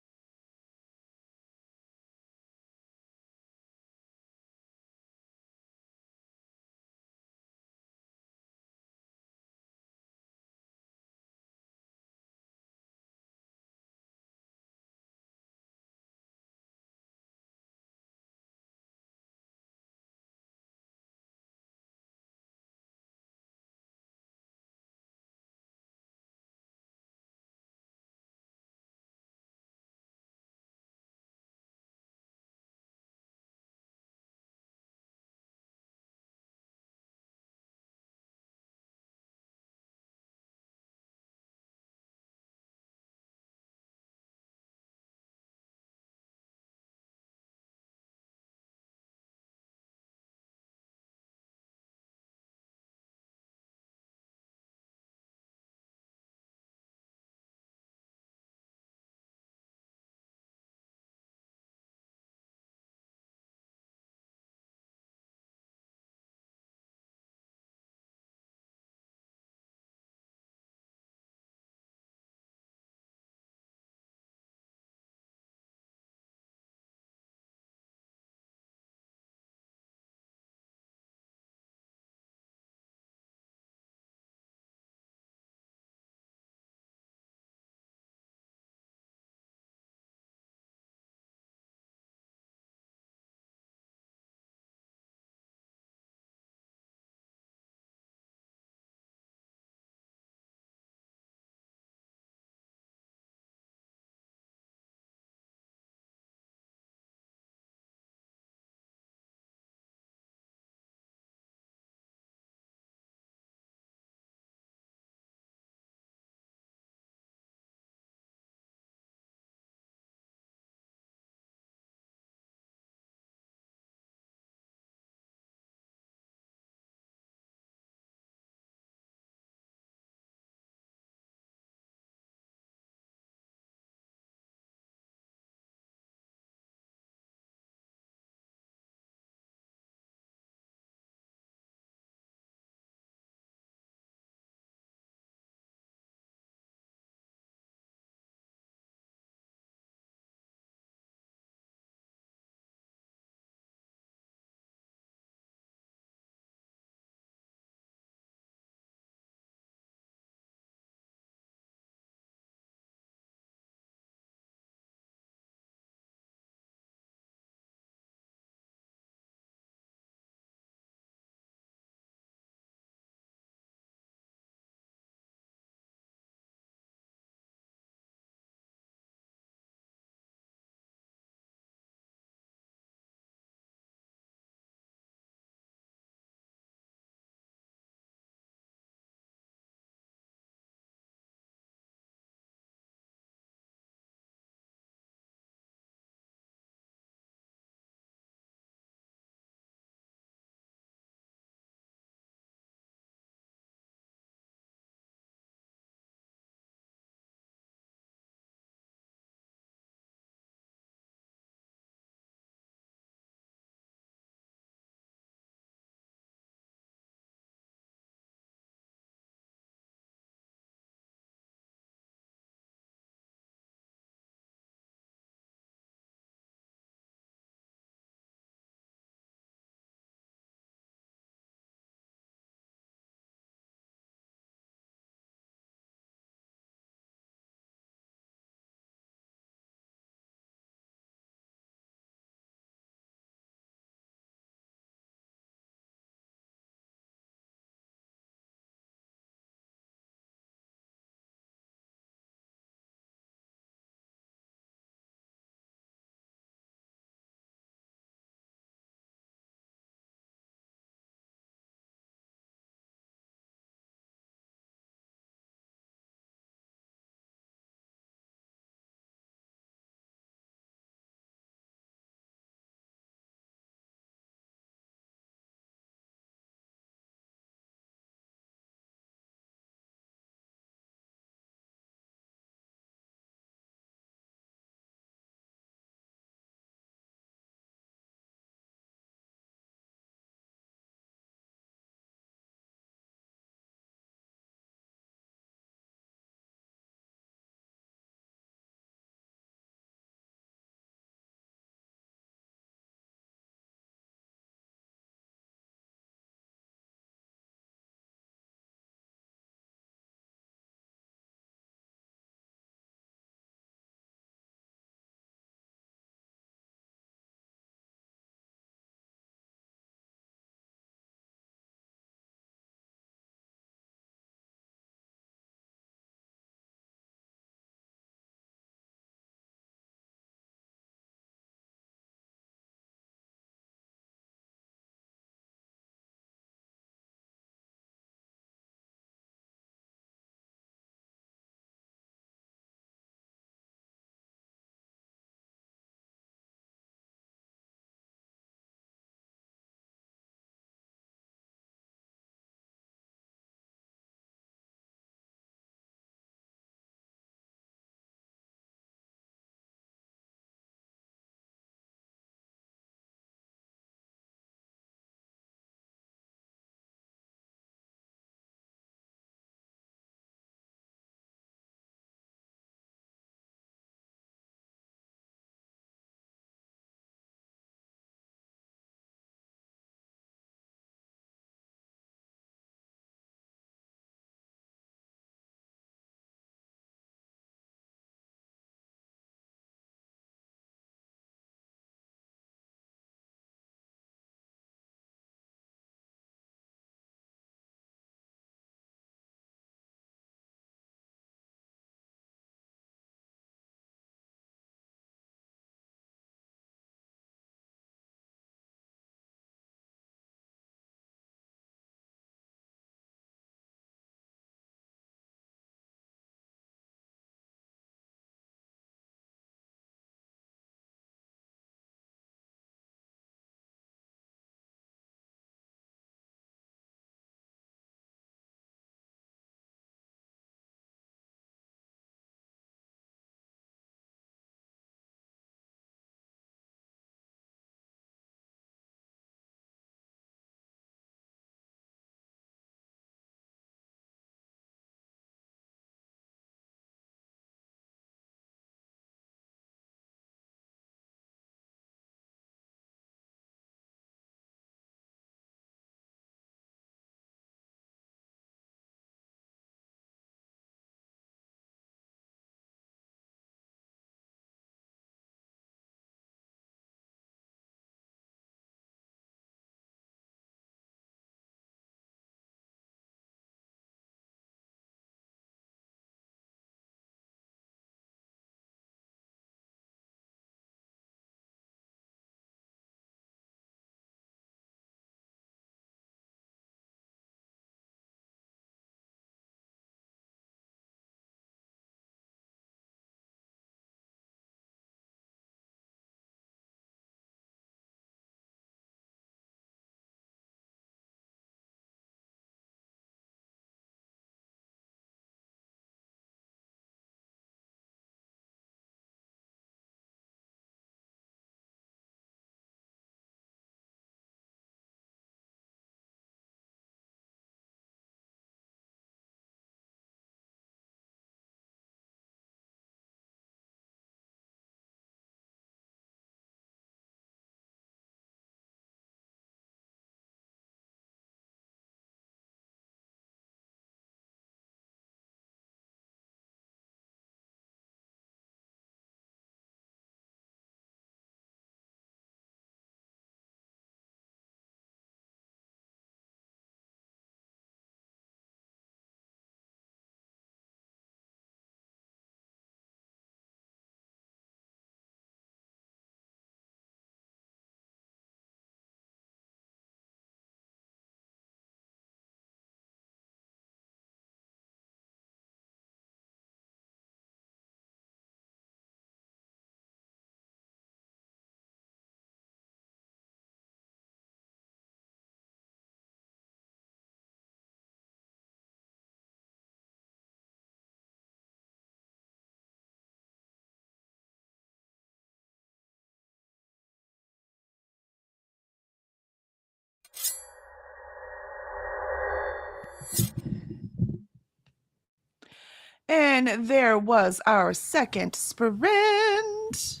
And there was our second sprint.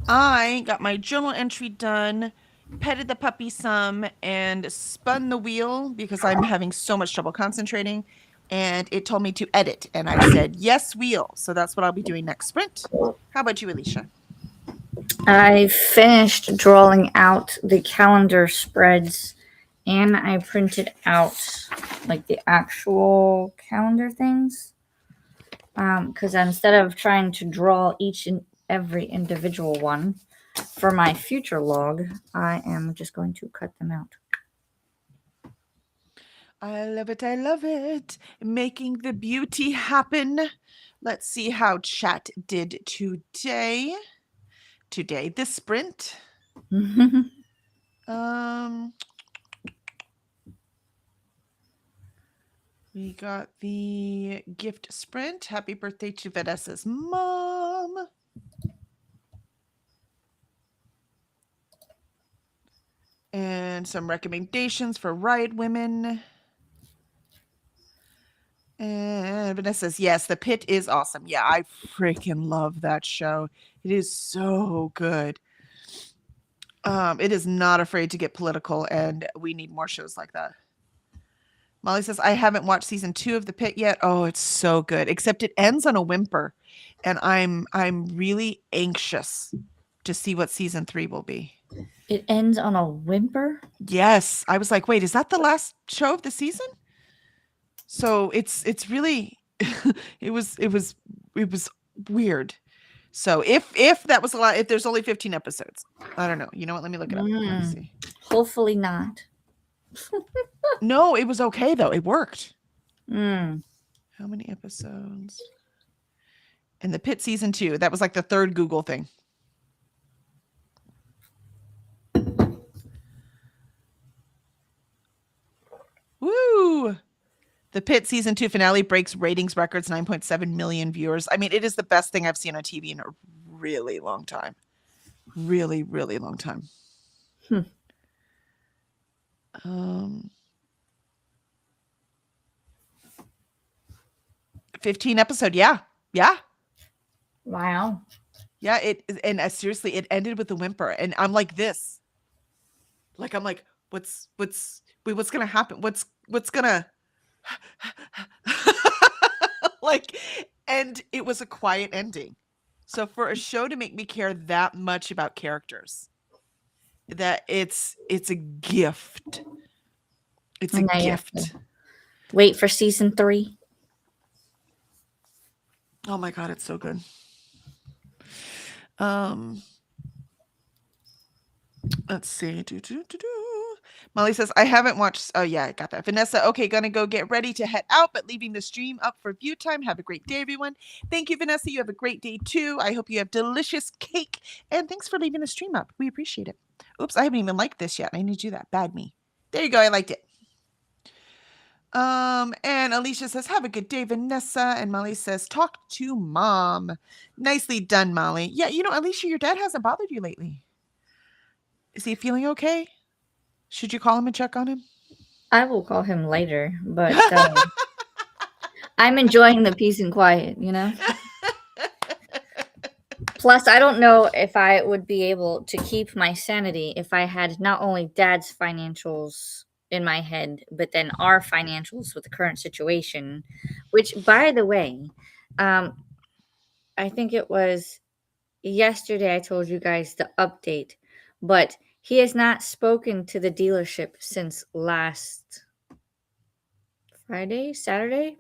I got my journal entry done, petted the puppy some, and spun the wheel because I'm having so much trouble concentrating. And it told me to edit. And I said, yes, wheel. So that's what I'll be doing next sprint. How about you, Alicia? I finished drawing out the calendar spreads and I printed out like the actual calendar things. Because instead of trying to draw each and every individual one for my future log, I am just going to cut them out. I love it. I love it. Making the beauty happen. Let's see how chat did today. This sprint. We got the gift sprint. Happy birthday to Vanessa's mom. And some recommendations for Riot Women. And Vanessa says, yes, The Pit is awesome. Yeah, I freaking love that show. It is so good. It is not afraid to get political, and we need more shows like that. Molly says, I haven't watched season 2 of The Pit yet. Oh, it's so good. Except it ends on a whimper. And I'm really anxious to see what season 3 will be. It ends on a whimper? Yes. I was like, wait, is that the last show of the season? So it's really it was weird. So if that was a lot, if there's only 15 episodes, I don't know. You know what? Let me look it up. Let me see. Hopefully not. No, it was okay though. It worked. How many episodes? And The Pit season 2. That was like the third Google thing. Woo! The Pit season 2 finale breaks ratings records, 9.7 million viewers. I mean, it is the best thing I've seen on TV in a really long time. Really, really long time. 15 episode. Yeah. Wow. Yeah. Seriously, it ended with a whimper, and I'm like this. Like, I'm like, what's gonna happen? What's gonna like, and it was a quiet ending. So for a show to make me care that much about characters, that it's a gift. It's a gift. Wait for season 3. Oh my God, it's so good. Let's see. Molly says, I haven't watched. Oh, yeah, I got that. Vanessa, okay, gonna go get ready to head out, but leaving the stream up for view time. Have a great day, everyone. Thank you, Vanessa. You have a great day, too. I hope you have delicious cake. And thanks for leaving the stream up. We appreciate it. Oops, I haven't even liked this yet. I need to do that. Bad me. There you go. I liked it. And Alicia says, have a good day, Vanessa. And Molly says, talk to mom. Nicely done, Molly. Yeah, Alicia, your dad hasn't bothered you lately. Is he feeling okay? Should you call him and check on him? I will call him later, but I'm enjoying the peace and quiet, Plus, I don't know if I would be able to keep my sanity if I had not only dad's financials in my head, but then our financials with the current situation, which, by the way, I think it was yesterday I told you guys the update, but he has not spoken to the dealership since last Saturday,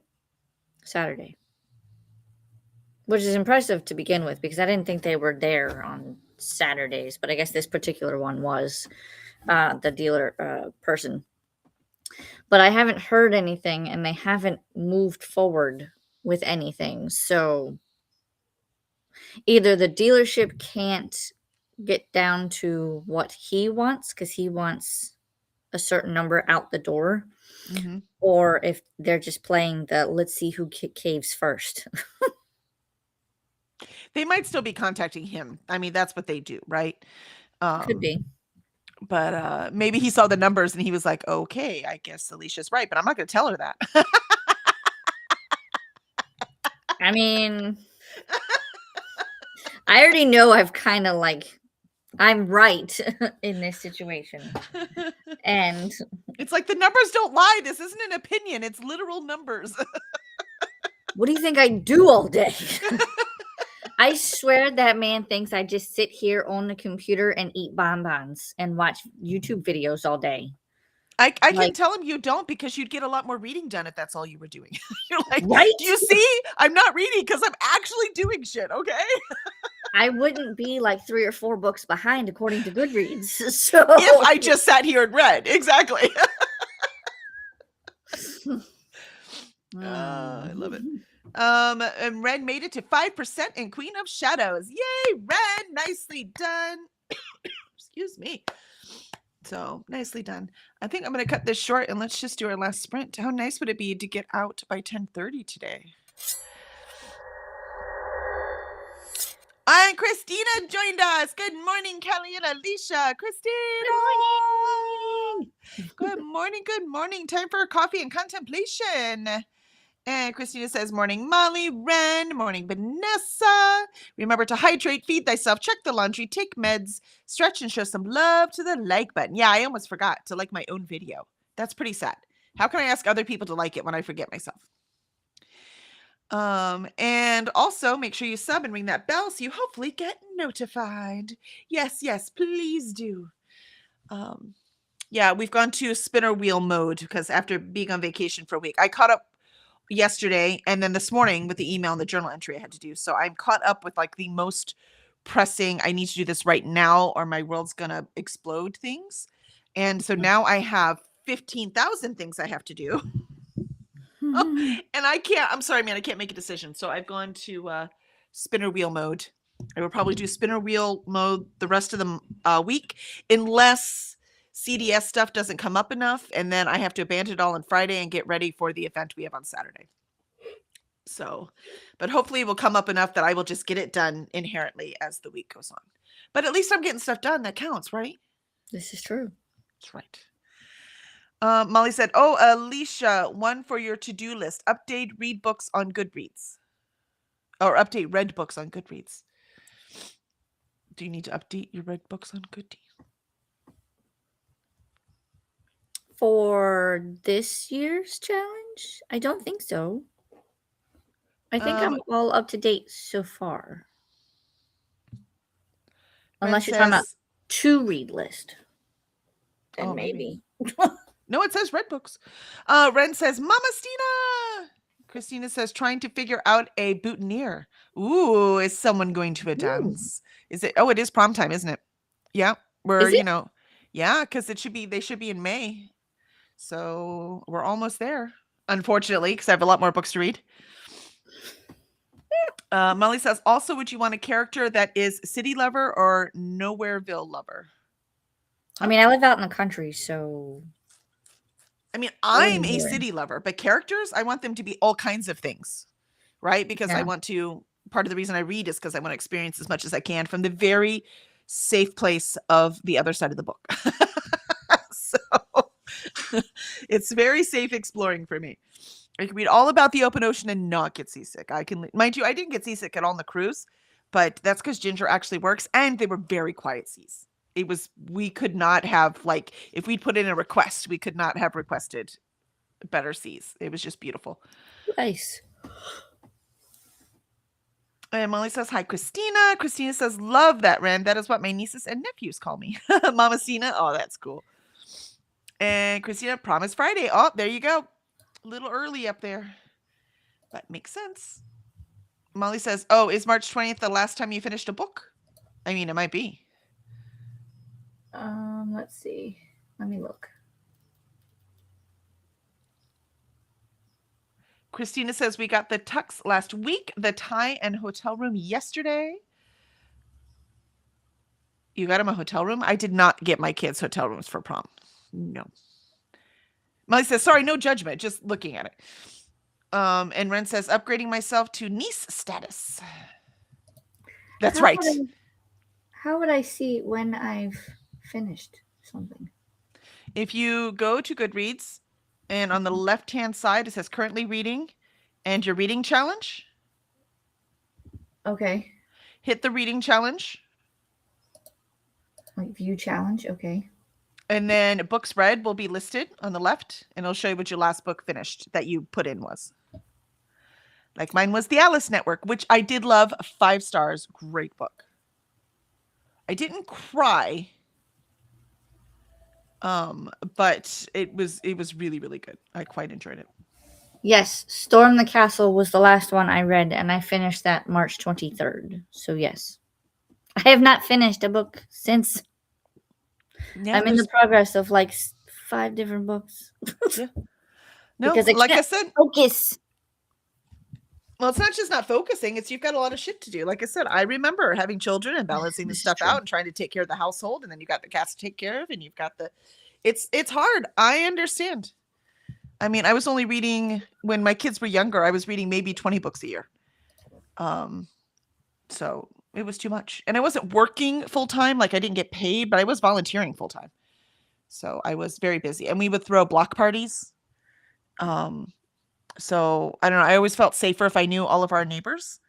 which is impressive to begin with because I didn't think they were there on Saturdays, but I guess this particular one was the dealer person. But I haven't heard anything, and they haven't moved forward with anything. So either the dealership can't get down to what he wants because he wants a certain number out the door, or if they're just playing the let's see who caves first. They might still be contacting him. I mean, that's what they do, right? Could be. But maybe he saw the numbers and he was like, okay, I guess Alicia's right, but I'm not going to tell her that. I mean, I already know I've kind of like I'm right in this situation. And It's like the numbers don't lie. This isn't an opinion. It's literal numbers. what do you think I do all day? I swear that man thinks I just sit here on the computer and eat bonbons and watch YouTube videos all day. I can Like- tell him you don't, because you'd get a lot more reading done if that's all you were doing. You're like, Right? do you see? I'm not reading because I'm actually doing shit, okay? I wouldn't be like 3 or 4 books behind according to Goodreads. So If I just sat here and read. Exactly. I love it. And Ren made it to 5% in Queen of Shadows. Yay, Ren! Nicely done. Excuse me. So nicely done. I think I'm going to cut this short and let's just do our last sprint. How nice would it be to get out by 10:30 today? And Christina joined us. Good morning, Kelly and Alicia. Christina. Good morning. Good morning. Time for coffee and contemplation. And Christina says, morning, Molly, Ren, morning, Vanessa. Remember to hydrate, feed thyself, check the laundry, take meds, stretch, and show some love to the like button. Yeah, I almost forgot to like my own video. That's pretty sad. How can I ask other people to like it when I forget myself? And also make sure you sub and ring that bell so you hopefully get notified. Yes, please do. Yeah, we've gone to spinner wheel mode because after being on vacation for a week, I caught up yesterday and then this morning with the email and the journal entry I had to do. So I'm caught up with like the most pressing, I need to do this right now or my world's gonna explode things. And so now I have 15,000 things I have to do. And I'm sorry, man, I can't make a decision. So I've gone to spinner wheel mode. I will probably do spinner wheel mode the rest of the week, unless CDS stuff doesn't come up enough. And then I have to abandon it all on Friday and get ready for the event we have on Saturday. So, but hopefully it will come up enough that I will just get it done inherently as the week goes on. But at least I'm getting stuff done. That counts, right? This is true. That's right. Molly said, oh, Alicia, one for your to-do list. Update read books on Goodreads. Or update read books on Goodreads. Do you need to update your read books on Goodreads? For this year's challenge? I don't think so. I think I'm all up to date so far. Unless you're talking about to read list. Then maybe. No, it says read books. Ren says, Mama Stina. Christina says, trying to figure out a boutonniere. Ooh, is someone going to a dance? Is it? Oh, it is prom time, isn't it? Yeah. We're, yeah, because they should be in May. So we're almost there, unfortunately, because I have a lot more books to read. Molly says, also, would you want a character that is city lover or Nowhereville lover? I mean, I live out in the country, so... I mean, I'm a city lover, but characters, I want them to be all kinds of things, right? Because I want to, part of the reason I read is because I want to experience as much as I can from the very safe place of the other side of the book. So it's very safe exploring for me. I can read all about the open ocean and not get seasick. I can, mind you, I didn't get seasick at all on the cruise, but that's because Ginger actually works and they were very quiet seas. We could not have, like, if we'd put in a request, we could not have requested better seas. It was just beautiful. Nice. And Molly says, hi, Christina. Christina says, love that, Ren. That is what my nieces and nephews call me. Mama Sina. Oh, that's cool. And Christina, Promise Friday. Oh, there you go. A little early up there. That makes sense. Molly says, oh, is March 20th the last time you finished a book? I mean, it might be. Let's see. Let me look. Christina says we got the tux last week, the Thai and hotel room yesterday. You got him a hotel room? I did not get my kids hotel rooms for prom. No. Molly says, sorry, no judgment, just looking at it. And Ren says, upgrading myself to niece status. That's right. How would I see when I've finished something. If you go to Goodreads and on the left-hand side, it says currently reading and your reading challenge, Okay. hit the reading challenge. Like view challenge. Okay. And then books read will be listed on the left, and it'll show you what your last book finished that you put in was. Like mine was The Alice Network, which I did love. 5 stars. Great book. I didn't cry, but it was really, really good. I quite enjoyed it. Yes, Storm the Castle was the last one I read, and I finished that March 23rd. So yes. I have not finished a book since. Yeah, I'm in the progress of like 5 different books. Yeah. No, Because I like I can't said, focus. well, it's not just not focusing, it's you've got a lot of shit to do. Like I said, I remember having children and balancing This the is stuff true. out and trying to take care of the household, and then you got the cats to take care of, and you've got the it's hard. I understand. I mean, I was only reading when my kids were younger, I was reading maybe 20 books a year. So it was too much. And I wasn't working full time, like I didn't get paid, but I was volunteering full time. So I was very busy. And we would throw block parties. So I don't know, I always felt safer if I knew all of our neighbors.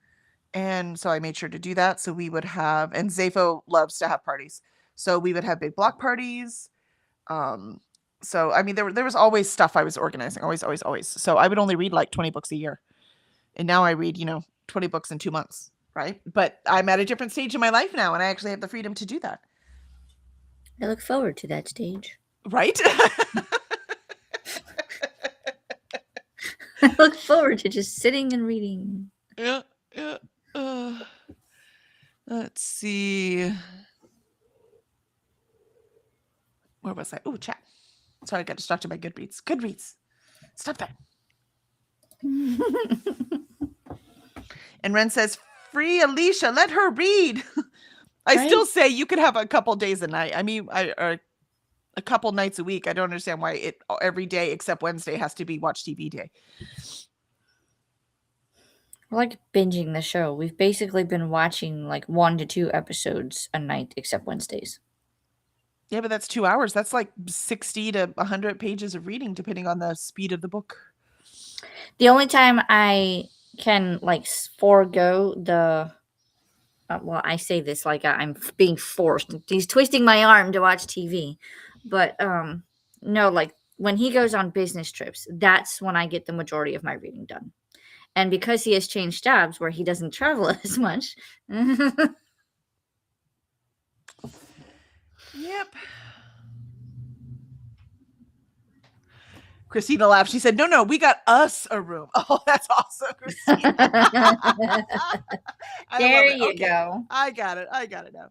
And so I made sure to do that. So we would have, and Zafo loves to have parties. So we would have big block parties. So I mean, there was always stuff I was organizing, always, always, always. So I would only read like 20 books a year, and now I read 20 books in 2 months, right? But I'm at a different stage in my life now, and I actually have the freedom to do that, I look forward to that stage. right? I look forward to just sitting and reading. Yeah, yeah. Let's see. Where was I? Oh, chat. Sorry, I got distracted by Goodreads. Goodreads. Stop that. And Ren says, free Alicia, let her read. I Right? still say you could have a couple days a night. I mean, or a couple nights a week. I don't understand why it every day except Wednesday has to be watch TV day. We're like binging the show. We've basically been watching like 1 to 2 episodes a night, except Wednesdays. Yeah, but that's 2 hours. That's like 60 to 100 pages of reading, depending on the speed of the book. The only time I can like forego the well, I say this like I'm being forced. He's twisting my arm to watch TV, but no, like when he goes on business trips, that's when I get the majority of my reading done. And because he has changed jobs where he doesn't travel as much. Yep. Christina laughed. She said, no, we got us a room. Oh, that's awesome, Christina. There you go. I got it now.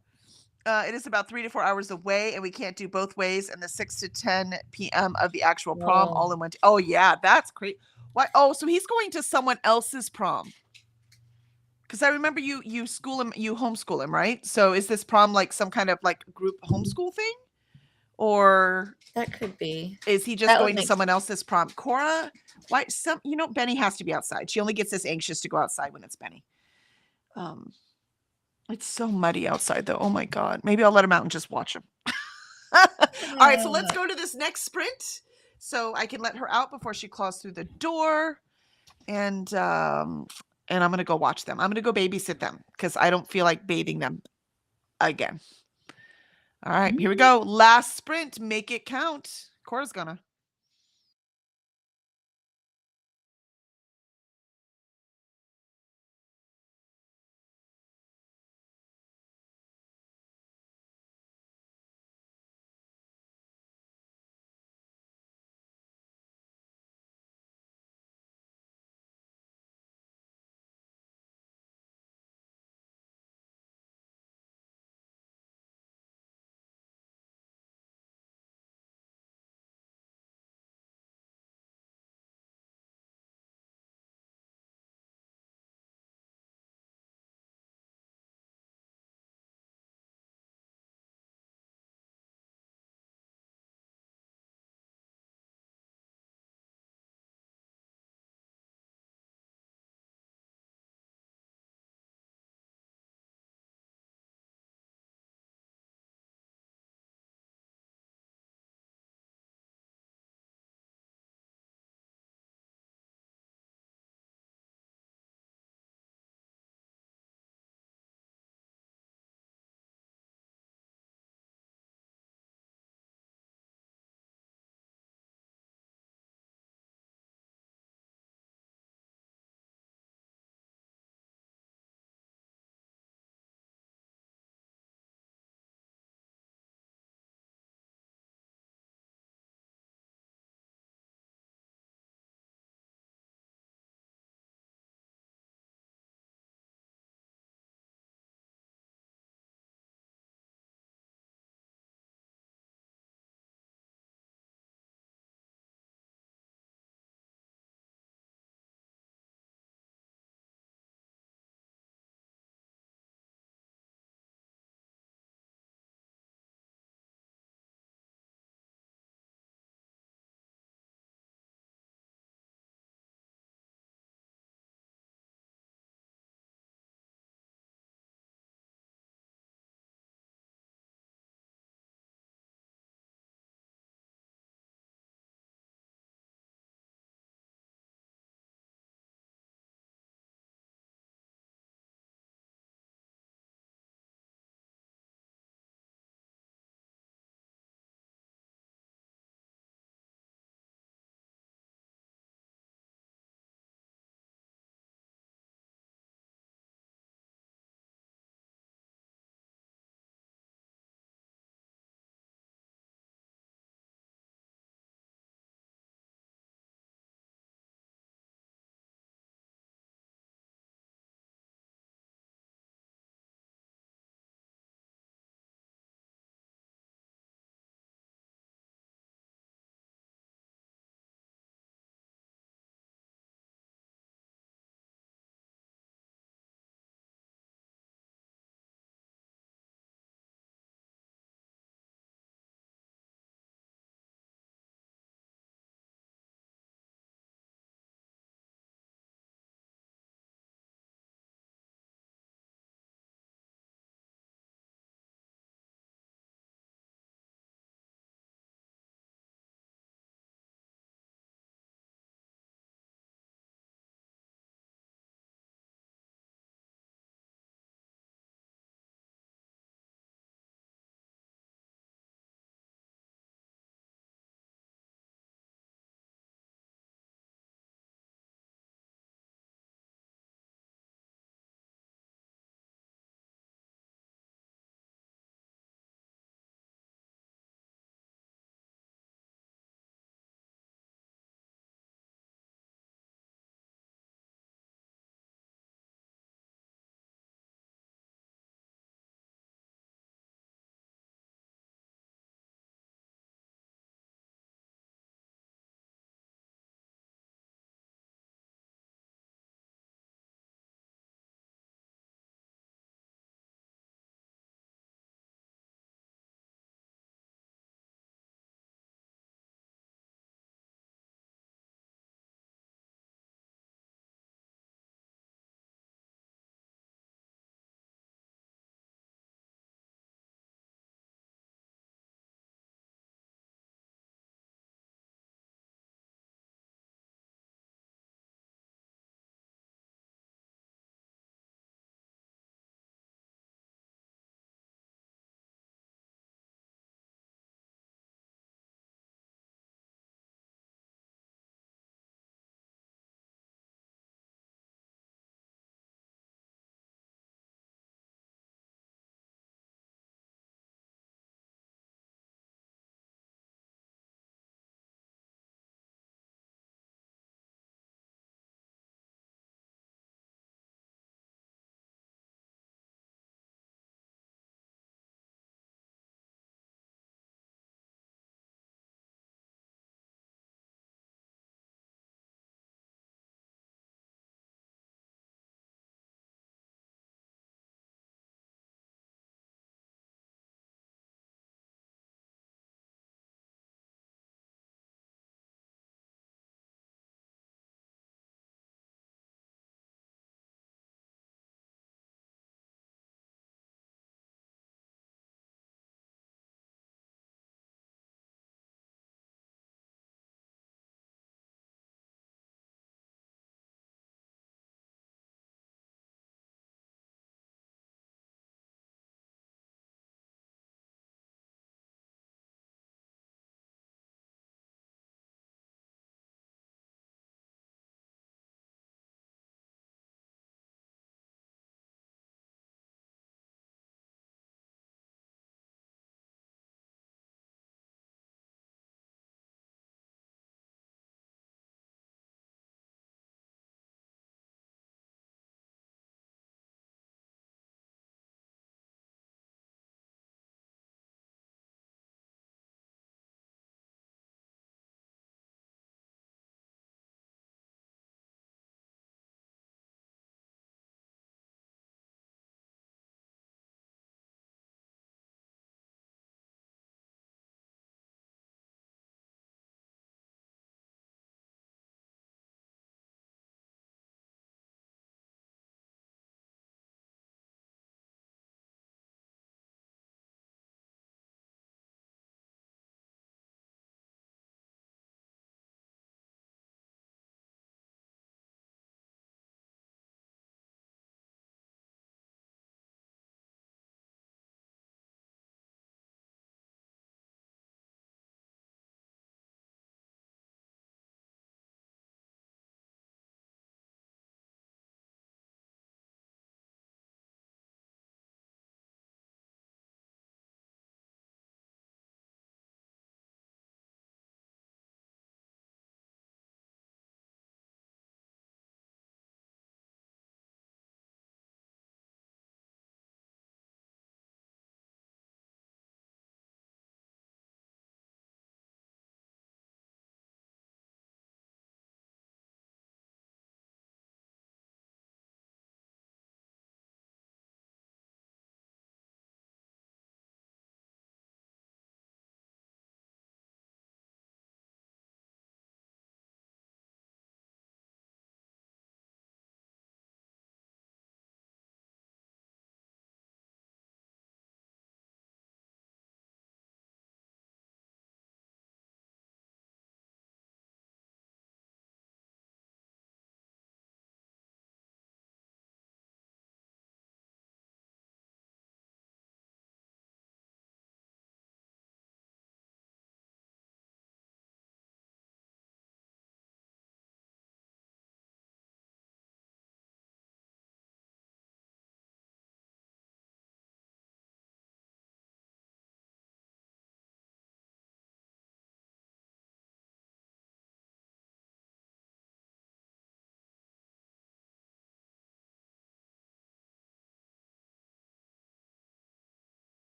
It is about 3 to 4 hours away, and we can't do both ways. And the 6 to 10 p.m. of the actual prom, all in one. Oh, yeah, that's great. Why? Oh, so he's going to someone else's prom. Because I remember you school him, you homeschool him, right? So is this prom like some kind of like group homeschool thing, or That could be. is he just going to someone else's prom? Cora, why? Benny has to be outside. She only gets this anxious to go outside when it's Benny. It's so muddy outside, though. Oh my god. Maybe I'll let him out and just watch him. All right, so let's go to this next sprint, so I can let her out before she claws through the door, and I'm gonna go watch them. I'm gonna go babysit them because I don't feel like bathing them again. All right, here we go. Last sprint. Make it count. Cora's gonna.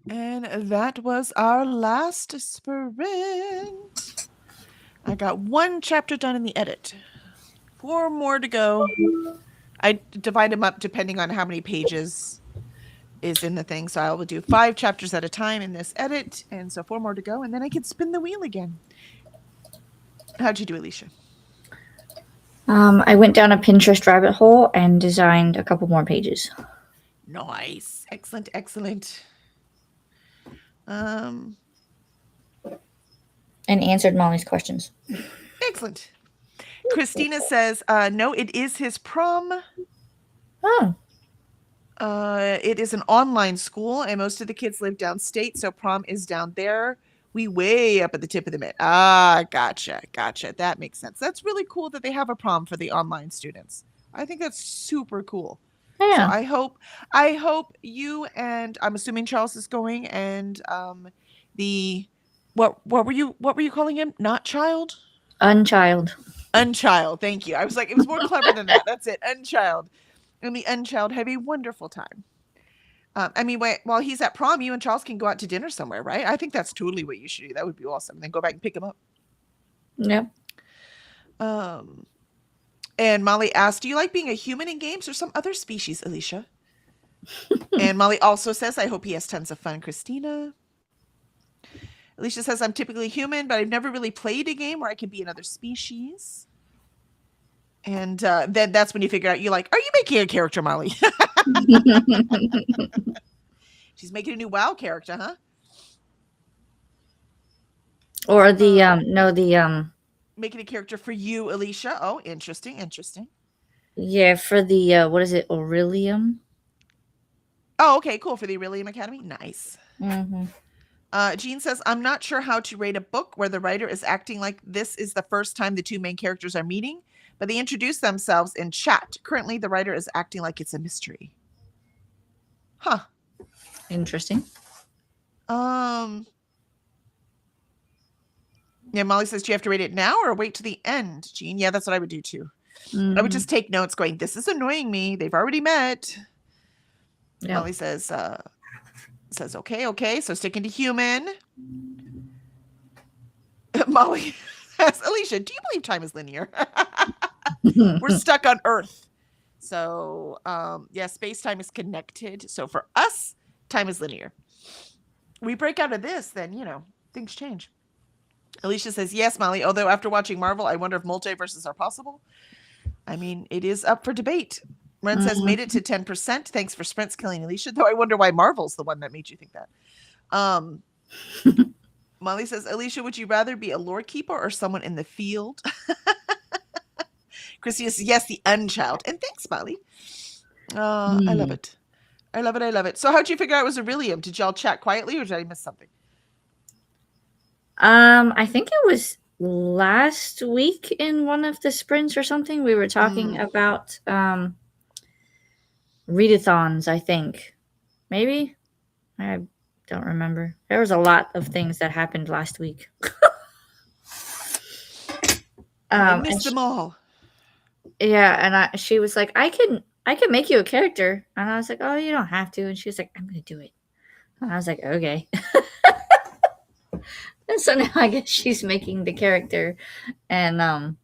And that was our last sprint. I got 1 chapter done in the edit. 4 more to go. I divide them up depending on how many pages is in the thing. So I will do 5 chapters at a time in this edit. And so 4 more to go. And then I can spin the wheel again. How'd you do, Alicia? I went down a Pinterest rabbit hole and designed a couple more pages. Nice. Excellent. Excellent. Um, And answered Molly's questions. Excellent. Christina says, no, it is his prom. Oh. It is an online school, and most of the kids live downstate, so prom is down there. We way up at the tip of the mid. Ah, gotcha. That makes sense. That's really cool that they have a prom for the online students. I think that's super cool. Yeah. So I hope you and I'm assuming Charles is going, and the what were you calling him? Not child? Unchild. Unchild. Thank you. I was like, it was more clever than that. That's it. Unchild. And the unchild have a wonderful time. I mean, while he's at prom, you and Charles can go out to dinner somewhere, right? I think that's totally what you should do. That would be awesome. Then go back and pick him up. Yep. And Molly asked, do you like being a human in games or some other species, Alicia? And Molly also says, I hope he has tons of fun, Christina. Alicia says, I'm typically human, but I've never really played a game where I can be another species. And then that's when you figure out, you're like, are you making a character, Molly? She's making a new WoW character, huh? Or the making a character for you, Alicia. Oh, interesting. Yeah, for the what is it, Aurelium? Oh, okay, cool. For the Aurelium Academy. Nice. Mm-hmm. Jean says, I'm not sure how to rate a book where the writer is acting like this is the first time the two main characters are meeting, but they introduce themselves in chat. Currently, the writer is acting like it's a mystery. Huh. Interesting. Yeah, Molly says, do you have to rate it now or wait to the end, Jean? Yeah, that's what I would do too. Mm-hmm. I would just take notes going, this is annoying me. They've already met. Yep. Molly says, okay. So sticking to human. Molly says, Alicia, do you believe time is linear? We're stuck on Earth. So, yeah, space-time is connected. So for us, time is linear. We break out of this, then, things change. Alicia says, yes, Molly, although after watching Marvel, I wonder if multiverses are possible. I mean, it is up for debate. Ren says, made it to 10%. Thanks for sprints killing Alicia, though I wonder why Marvel's the one that made you think that. Molly says, Alicia, would you rather be a lore keeper or someone in the field? Christina says, yes, the unchild. And thanks, Molly. I love it. I love it. So how'd you figure out it was Aurelium? Did y'all chat quietly or did I miss something? I think it was last week in one of the sprints or something. We were talking about readathons, I think. Maybe? I don't remember. There was a lot of things that happened last week. I missed them all. Yeah, and she was like, I can make you a character. And I was like, oh, you don't have to. And she was like, I'm going to do it. And I was like, okay. And so now I guess she's making the character. And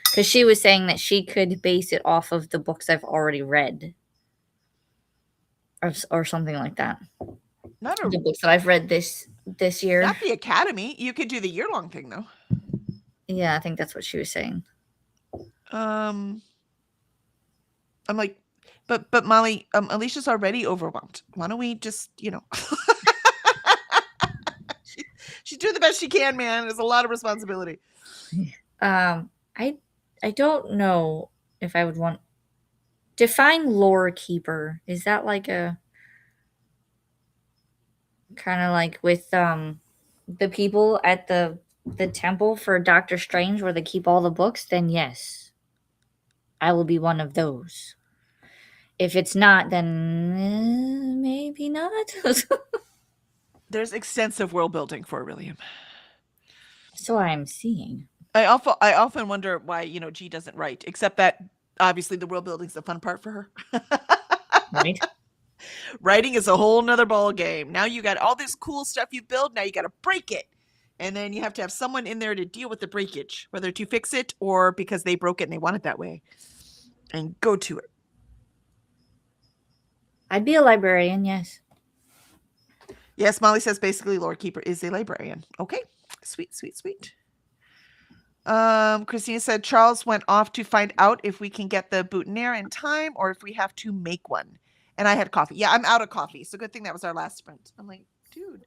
because she was saying that she could base it off of the books I've already read. Or something like that. The books that I've read this year. Not the Academy. You could do the year-long thing, though. Yeah, I think that's what she was saying. I'm like, but Molly, Alicia's already overwhelmed. Why don't we just, she's doing the best she can, man. There's a lot of responsibility. I don't know if I would want. Define lore keeper. Is that like a kind of like with the people at the temple for Doctor Strange where they keep all the books? Then yes, I will be one of those. If it's not, then maybe not. There's extensive world building for Aurelium. So I'm seeing. I often wonder why G doesn't write, except that obviously the world building's the fun part for her. Right. Writing is a whole nother ball game. Now you got all this cool stuff you build. Now you got to break it. And then you have to have someone in there to deal with the breakage, whether to fix it or because they broke it and they want it that way. And go to it. I'd be a librarian, yes. Yes, Molly says basically Lord Keeper is a librarian. Okay. Sweet, sweet, sweet. Christina said Charles went off to find out if we can get the boutonniere in time or if we have to make one. And I had coffee. Yeah, I'm out of coffee. So good thing that was our last sprint. I'm like, dude,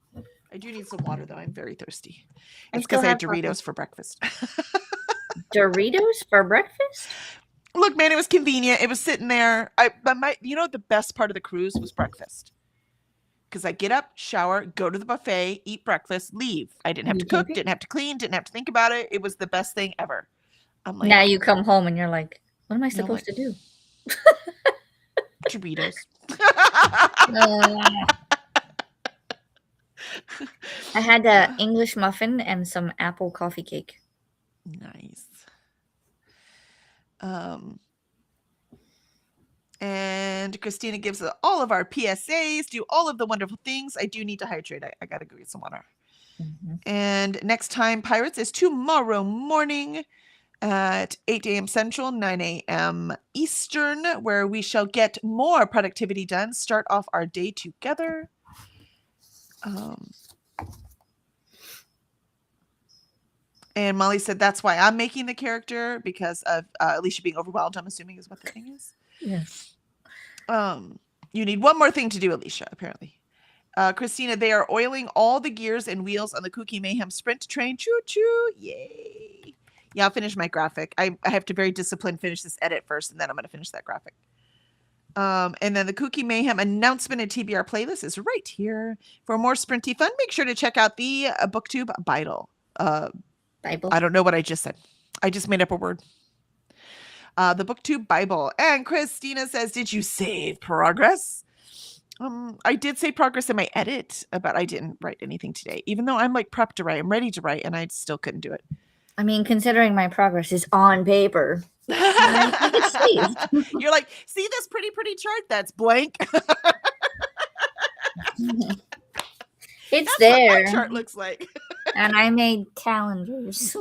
I do need some water though. I'm very thirsty. It's because I had Doritos for breakfast. Doritos for breakfast? Look, man, it was convenient. It was sitting there. The best part of the cruise was breakfast. Because I get up, shower, go to the buffet, eat breakfast, leave. I didn't have to cook, didn't have to clean, didn't have to think about it. It was the best thing ever. I'm like, now you come home and you're like, what am I supposed to do? Doritos. I had an English muffin and some apple coffee cake. Nice. And Christina gives all of our PSAs, do all of the wonderful things. I do need to hydrate. I got to go get some water. Mm-hmm. And next time, Pirates, is tomorrow morning at 8 a.m. Central, 9 a.m. Eastern, where we shall get more productivity done, start off our day together. And Molly said that's why I'm making the character, because of Alicia being overwhelmed, I'm assuming is what the thing is. Yes. You need one more thing to do, Alicia, apparently. Christina, they are oiling all the gears and wheels on the Kooky Mayhem sprint train. Choo-choo. Yay. Yeah, I'll finish my graphic. I have to very disciplined finish this edit first, and then I'm going to finish that graphic. And then the Kooky Mayhem announcement and TBR playlist is right here. For more sprinty fun, make sure to check out the BookTube Bible. Bible. I don't know what I just said. I just made up a word. The BookTube Bible. And Christina says, did you save progress? I did save progress in my edit, but I didn't write anything today, even though I'm like prepped to write. I'm ready to write, and I still couldn't do it. I mean, considering my progress is on paper. You're like, see this pretty chart? That's blank. That's there. What my chart looks like. And I made calendars.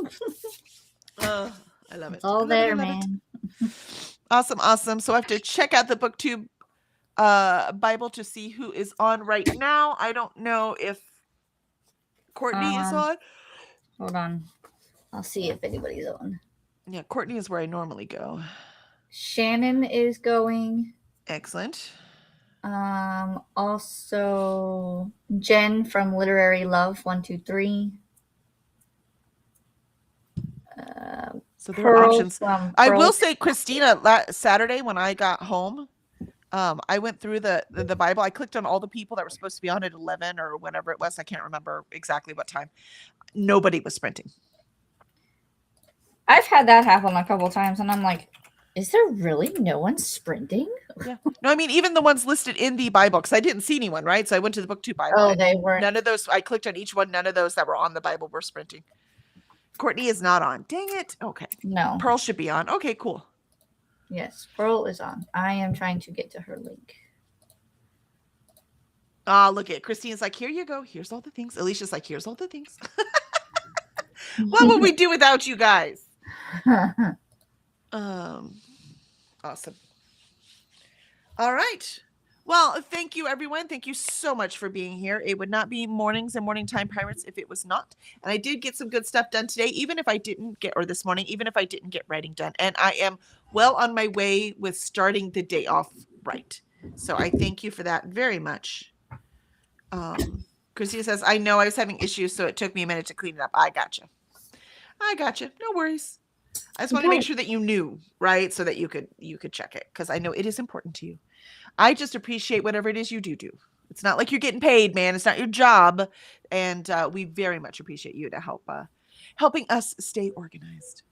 I love it. It's all there, man. Awesome. So I have to check out the BookTube Bible to see who is on right now. I don't know if Courtney is on. Hold on. I'll see if anybody's on. Yeah, Courtney is where I normally go. Shannon is going. Excellent. Also Jen from Literary Love 123. So there are options. I will say, Christina, Saturday when I got home, I went through the Bible. I clicked on all the people that were supposed to be on at 11 or whenever it was. I can't remember exactly what time. Nobody was sprinting. I've had that happen a couple times, and I'm like, is there really no one sprinting? Yeah. No, I mean, even the ones listed in the Bible, because I didn't see anyone, right? So I went to the BookTube Bible. Oh, they weren't. None of those. I clicked on each one. None of those that were on the Bible were sprinting. Courtney is not on. Dang it. Okay. No. Pearl should be on. Okay, cool. Yes, Pearl is on. I am trying to get to her link. Look at it. Christina's like, here you go. Here's all the things. Alicia's like, here's all the things. What would we do without you guys? Awesome. All right. Well, thank you, everyone. Thank you so much for being here. It would not be Mornings and Morning Time Pirates if it was not. And I did get some good stuff done today, even if I didn't get writing done. And I am well on my way with starting the day off right. So I thank you for that very much. Christina says, I know I was having issues, so it took me a minute to clean it up. I gotcha. No worries. I just want to make sure that you knew, right? So that you could check it, because I know it is important to you. I just appreciate whatever it is you do. It's not like you're getting paid, man. It's not your job. And we very much appreciate you to helping us stay organized.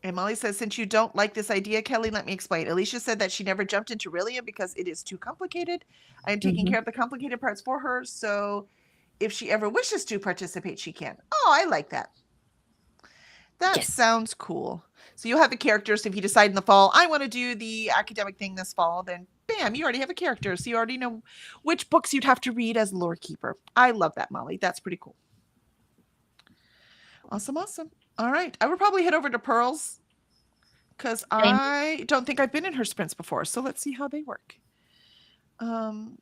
And Molly says, since you don't like this idea, Kelly, let me explain. Alicia said that she never jumped into Rillian because it is too complicated. I am taking care of the complicated parts for her. So if she ever wishes to participate, she can. Oh, I like that. That sounds cool. So you'll have the characters. If you decide in the fall, I want to do the academic thing this fall, then bam, bam, you already have a character. So you already know which books you'd have to read as lore keeper. I love that, Molly. That's pretty cool. Awesome, awesome. All right. I would probably head over to Pearl's because I don't think I've been in her sprints before. So let's see how they work. And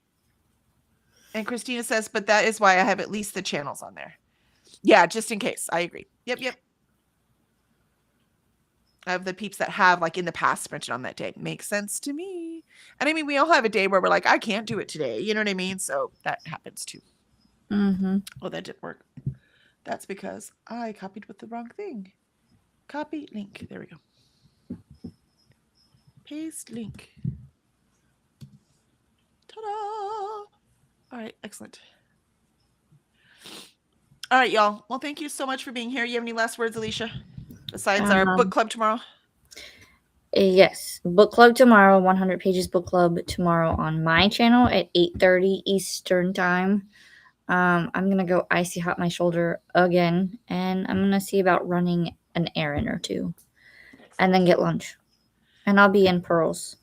Christina says, but that is why I have at least the channels on there. Yeah, just in case. I agree. Yep. Of the peeps that have like in the past sprinted on that day. Makes sense to me. And I mean, we all have a day where we're like, I can't do it today. You know what I mean? So that happens too. Mm-hmm. Oh, that didn't work. That's because I copied with the wrong thing. Copy link. There we go. Paste link. Ta-da! All right, excellent. All right, y'all. Well, thank you so much for being here. You have any last words, Alicia? Besides our book club tomorrow? Yes. Book club tomorrow, 100 Pages Book Club tomorrow on my channel at 8:30 Eastern Time. I'm going to go icy hot my shoulder again, and I'm going to see about running an errand or two, and then get lunch. And I'll be in Pearls.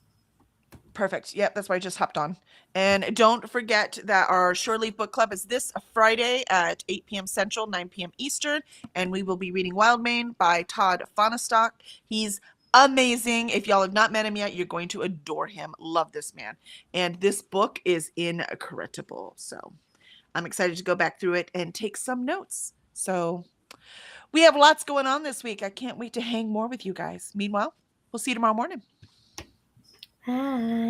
Perfect. Yep, that's why I just hopped on. And don't forget that our Shore Leave Book Club is this Friday at 8 p.m. Central, 9 p.m. Eastern. And we will be reading Wildmane by Todd Fahnestock. He's amazing. If y'all have not met him yet, you're going to adore him. Love this man. And this book is incredible. So I'm excited to go back through it and take some notes. So we have lots going on this week. I can't wait to hang more with you guys. Meanwhile, we'll see you tomorrow morning. Bye.